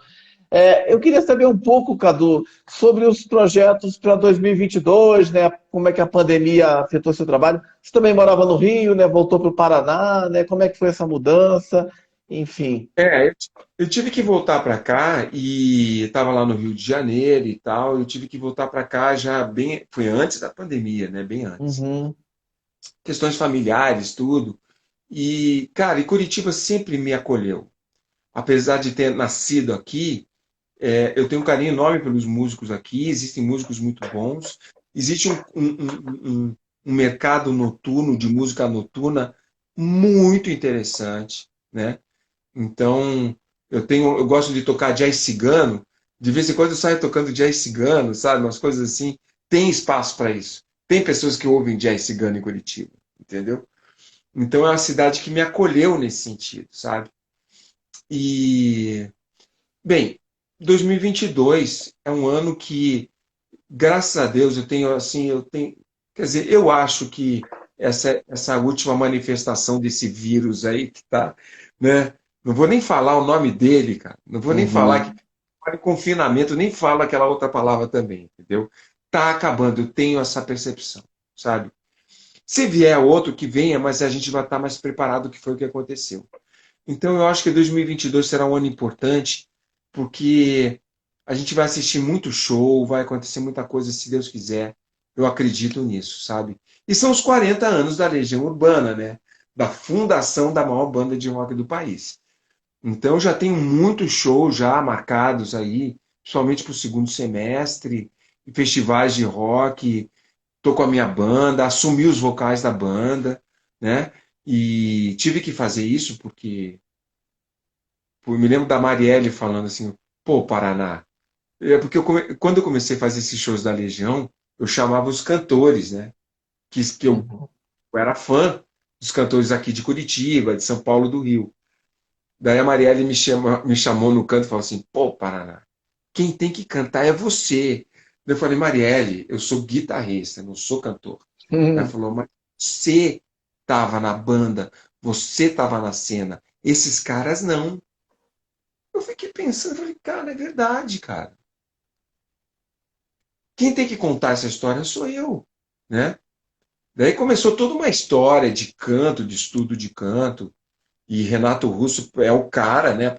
Eu queria saber um pouco, Cadu, sobre os projetos para 2022, né? Como é que a pandemia afetou seu trabalho? Você também morava no Rio, né? Voltou para o Paraná, né? Como é que foi essa mudança? Enfim. Eu tive que voltar para cá e estava lá no Rio de Janeiro e tal. Eu tive que voltar para cá já bem. Foi antes da pandemia, né? Bem antes. Uhum, Questões familiares, tudo. E, cara, e Curitiba sempre me acolheu. Apesar de ter nascido aqui, eu tenho um carinho enorme pelos músicos aqui. Existem músicos muito bons. Existe um mercado noturno de música noturna muito interessante, né? Então, eu gosto de tocar jazz cigano. De vez em quando eu saio tocando jazz cigano, sabe? Umas coisas assim. Tem espaço para isso. Tem pessoas que ouvem jazz cigano em Curitiba, entendeu? Então é uma cidade que me acolheu nesse sentido, sabe? E, bem, 2022 é um ano que, graças a Deus, quer dizer, eu acho que essa última manifestação desse vírus aí que tá, né? Não vou nem falar o nome dele, cara. Não vou nem falar que uhum, fala em confinamento, nem falo aquela outra palavra também, entendeu? Tá acabando, eu tenho essa percepção, sabe? Se vier outro, que venha, mas a gente vai estar mais preparado, que foi o que aconteceu. Então, eu acho que 2022 será um ano importante, porque a gente vai assistir muito show, vai acontecer muita coisa, se Deus quiser. Eu acredito nisso, sabe? E são os 40 anos da Legião Urbana, né? Da fundação da maior banda de rock do país. Então, já tenho muitos shows já marcados aí, principalmente para o segundo semestre, festivais de rock, tô com a minha banda, assumi os vocais da banda, né? E tive que fazer isso porque me lembro da Marielle falando assim, pô, Paraná. É porque quando eu comecei a fazer esses shows da Legião, eu chamava os cantores, né? Que uhum. eu era fã dos cantores aqui de Curitiba, de São Paulo, do Rio. Daí a Marielle me chamou no canto e falou assim, pô, Paraná, quem tem que cantar é você. Eu falei, Marielle, eu sou guitarrista, não sou cantor. Ela Uhum. falou, mas você estava na banda, você estava na cena, esses caras não. Eu fiquei pensando, falei, cara, é verdade, cara. Quem tem que contar essa história sou eu, né? Daí começou toda uma história de canto, de estudo de canto, e Renato Russo é o cara, né?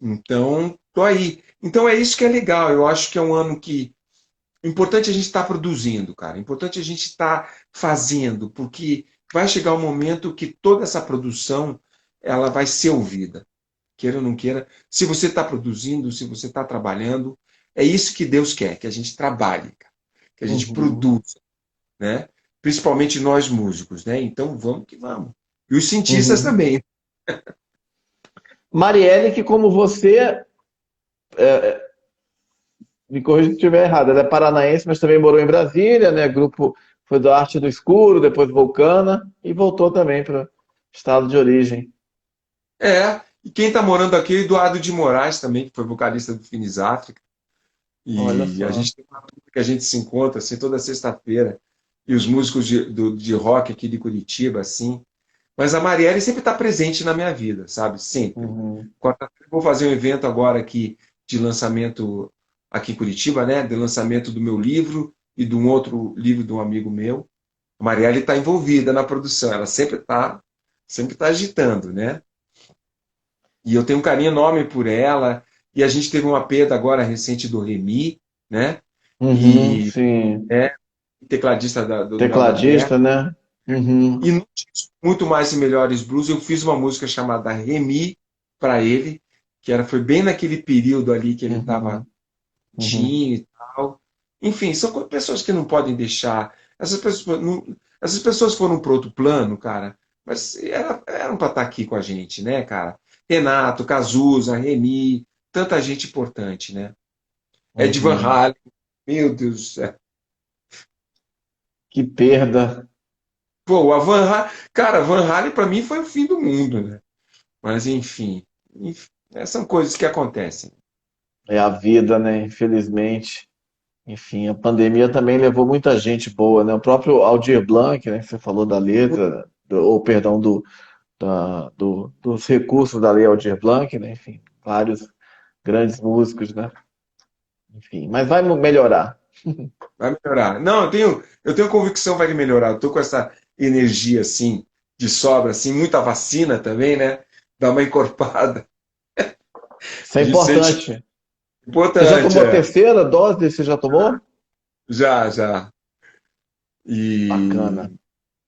Então, tô aí. Então é isso que é legal. Eu acho que é um ano que importante a gente estar produzindo, cara. Importante a gente estar fazendo, porque vai chegar um momento que toda essa produção ela vai ser ouvida, queira ou não queira. Se você está produzindo, se você está trabalhando, é isso que Deus quer, que a gente trabalhe, cara, que a gente Uhum. produza, né? Principalmente nós músicos, né? Então vamos que vamos. E os cientistas Uhum. também. Marielle, que como você, me corrija se estiver errado, ela é paranaense, mas também morou em Brasília, né? Grupo foi do Arte do Escuro, depois Vulcana, e voltou também para o estado de origem. É. E quem está morando aqui é o Eduardo de Moraes também, que foi vocalista do Finis África. Olha E a só. gente tem uma turma que a gente se encontra assim toda sexta-feira. E os músicos de rock aqui de Curitiba, assim. Mas a Marielle sempre está presente na minha vida, sabe? Sempre. Uhum. Quarta-feira eu vou fazer um evento agora aqui de lançamento aqui em Curitiba, né? De lançamento do meu livro e de um outro livro de um amigo meu. A Marielle está envolvida na produção, ela sempre tá agitando, né? E eu tenho um carinho enorme por ela. E a gente teve uma perda agora recente do Remy, né? Uhum, E sim. é tecladista do Moda Aberta. Tecladista, né? Uhum, E no Muito Mais e Melhores Blues, eu fiz uma música chamada Remy para ele, foi bem naquele período ali que ele estava uhum, uhum. teen e tal. Enfim, são pessoas que não podem deixar. Essas pessoas foram para outro plano, cara, mas eram para estar aqui com a gente, né, cara? Renato, Cazuza, Remy, tanta gente importante, né? Ed Van Uhum. Halen, meu Deus do céu. Que perda. Pô, cara, Van Halen para mim foi o fim do mundo, né? Mas enfim, são coisas que acontecem. É a vida, né? Infelizmente. Enfim, a pandemia também levou muita gente boa, né? O próprio Aldir Blanc, né? Que você falou da letra, ou perdão, dos recursos da Lei Aldir Blanc, né? Enfim, vários grandes músicos, né? Enfim, mas vai melhorar. Vai melhorar. Não, eu tenho convicção que vai melhorar. Eu tô com essa energia assim de sobra, assim, muita vacina também, né? Dá uma encorpada. Isso A é gente sente importante. Você já importante, tomou a terceira dose? Você já tomou? Já, já. Bacana.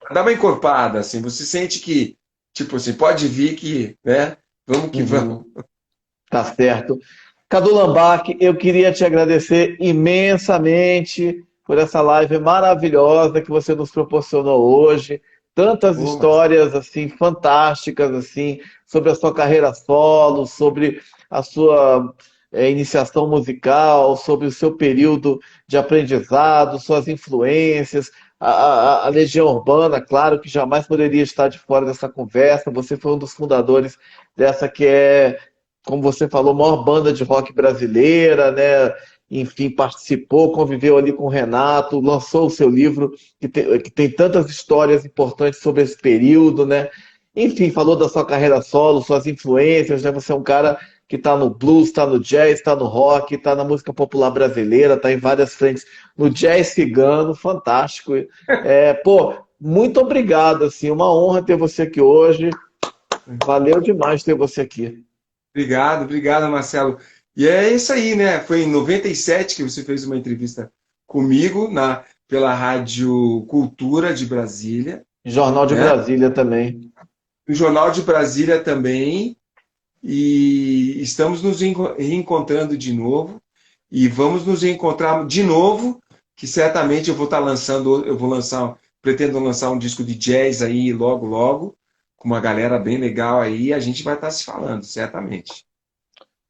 E dá uma encorpada, assim. Você sente que, tipo assim, pode vir que, né? Vamos que vamos. Uhum, tá certo. Cadu Lambach, eu queria te agradecer imensamente por essa live maravilhosa que você nos proporcionou hoje. Tantas Ô, mas histórias assim fantásticas assim sobre a sua carreira solo, sobre a sua iniciação musical, sobre o seu período de aprendizado, suas influências, a Legião Urbana, claro que jamais poderia estar de fora dessa conversa. Você foi um dos fundadores dessa que é, como você falou, a maior banda de rock brasileira, né? Enfim, participou, conviveu ali com o Renato, lançou o seu livro, que tem tantas histórias importantes sobre esse período, né? Enfim, falou da sua carreira solo, suas influências, né? Você é um cara que está no blues, está no jazz, está no rock, está na música popular brasileira, está em várias frentes, no jazz cigano, fantástico. Pô, muito obrigado, assim, uma honra ter você aqui hoje. Valeu demais ter você aqui. obrigado, obrigado, Marcelo. E é isso aí, né? Foi em 97 que você fez uma entrevista comigo pela Rádio Cultura de Brasília, Jornal de né? Brasília também. No Jornal de Brasília também. E estamos nos reencontrando de novo. E vamos nos reencontrar de novo, que certamente pretendo lançar um disco de jazz aí logo, logo, com uma galera bem legal aí, e a gente vai estar se falando, certamente.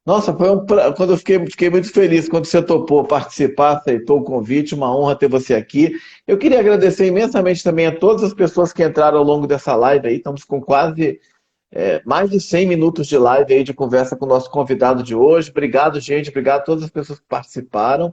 Nossa, quando eu fiquei muito feliz quando você topou participar, aceitou o convite, uma honra ter você aqui. Eu queria agradecer imensamente também a todas as pessoas que entraram ao longo dessa live aí. Estamos com quase mais de 100 minutos de live aí de conversa com o nosso convidado de hoje. Obrigado, gente. Obrigado a todas as pessoas que participaram.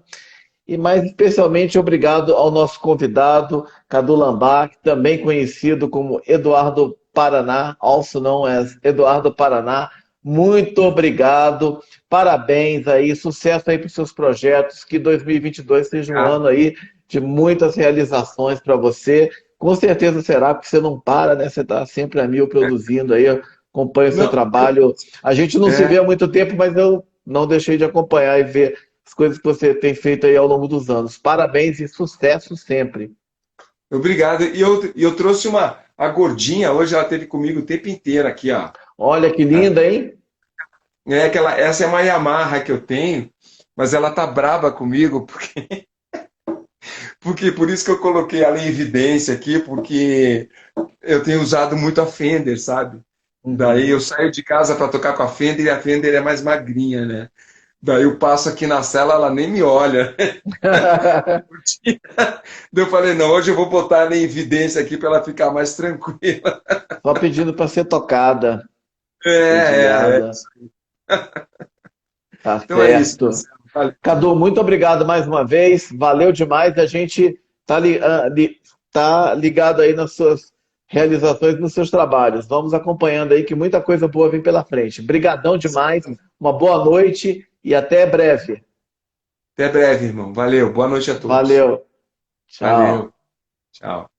E mais especialmente obrigado ao nosso convidado, Cadu Lambach, também conhecido como Eduardo Paraná, also known as Eduardo Paraná. Muito obrigado, parabéns aí, sucesso aí para os seus projetos, que 2022 seja um Obrigado. ano aí de muitas realizações para você. Com certeza será, porque você não para, né? Você está sempre a mil produzindo aí, eu acompanho o seu Não, trabalho. A gente não se é, vê há muito tempo, mas eu não deixei de acompanhar e ver as coisas que você tem feito aí ao longo dos anos. Parabéns e sucesso sempre. obrigado. E eu trouxe a gordinha, hoje ela esteve comigo o tempo inteiro aqui, ó. Olha que linda, hein? Essa é uma Yamaha que eu tenho, mas ela tá braba comigo, porque por isso que eu coloquei ela em evidência aqui, porque eu tenho usado muito a Fender, sabe? Daí Uhum. eu saio de casa para tocar com a Fender e a Fender é mais magrinha, né? Daí eu passo aqui na cela, ela nem me olha. Daí eu falei, não, hoje eu vou botar ela em evidência aqui para ela ficar mais tranquila. Só pedindo para ser tocada, É. dedilhada. Tá Então é isso, certo. Marcelo. Valeu. Cadu, muito obrigado mais uma vez. Valeu demais. A gente tá ligado aí nas suas realizações, nos seus trabalhos. Vamos acompanhando aí que muita coisa boa vem pela frente. Brigadão demais. Uma boa noite e até breve. Até breve, irmão. Valeu. Boa noite a todos. Valeu. Valeu. Tchau. Tchau.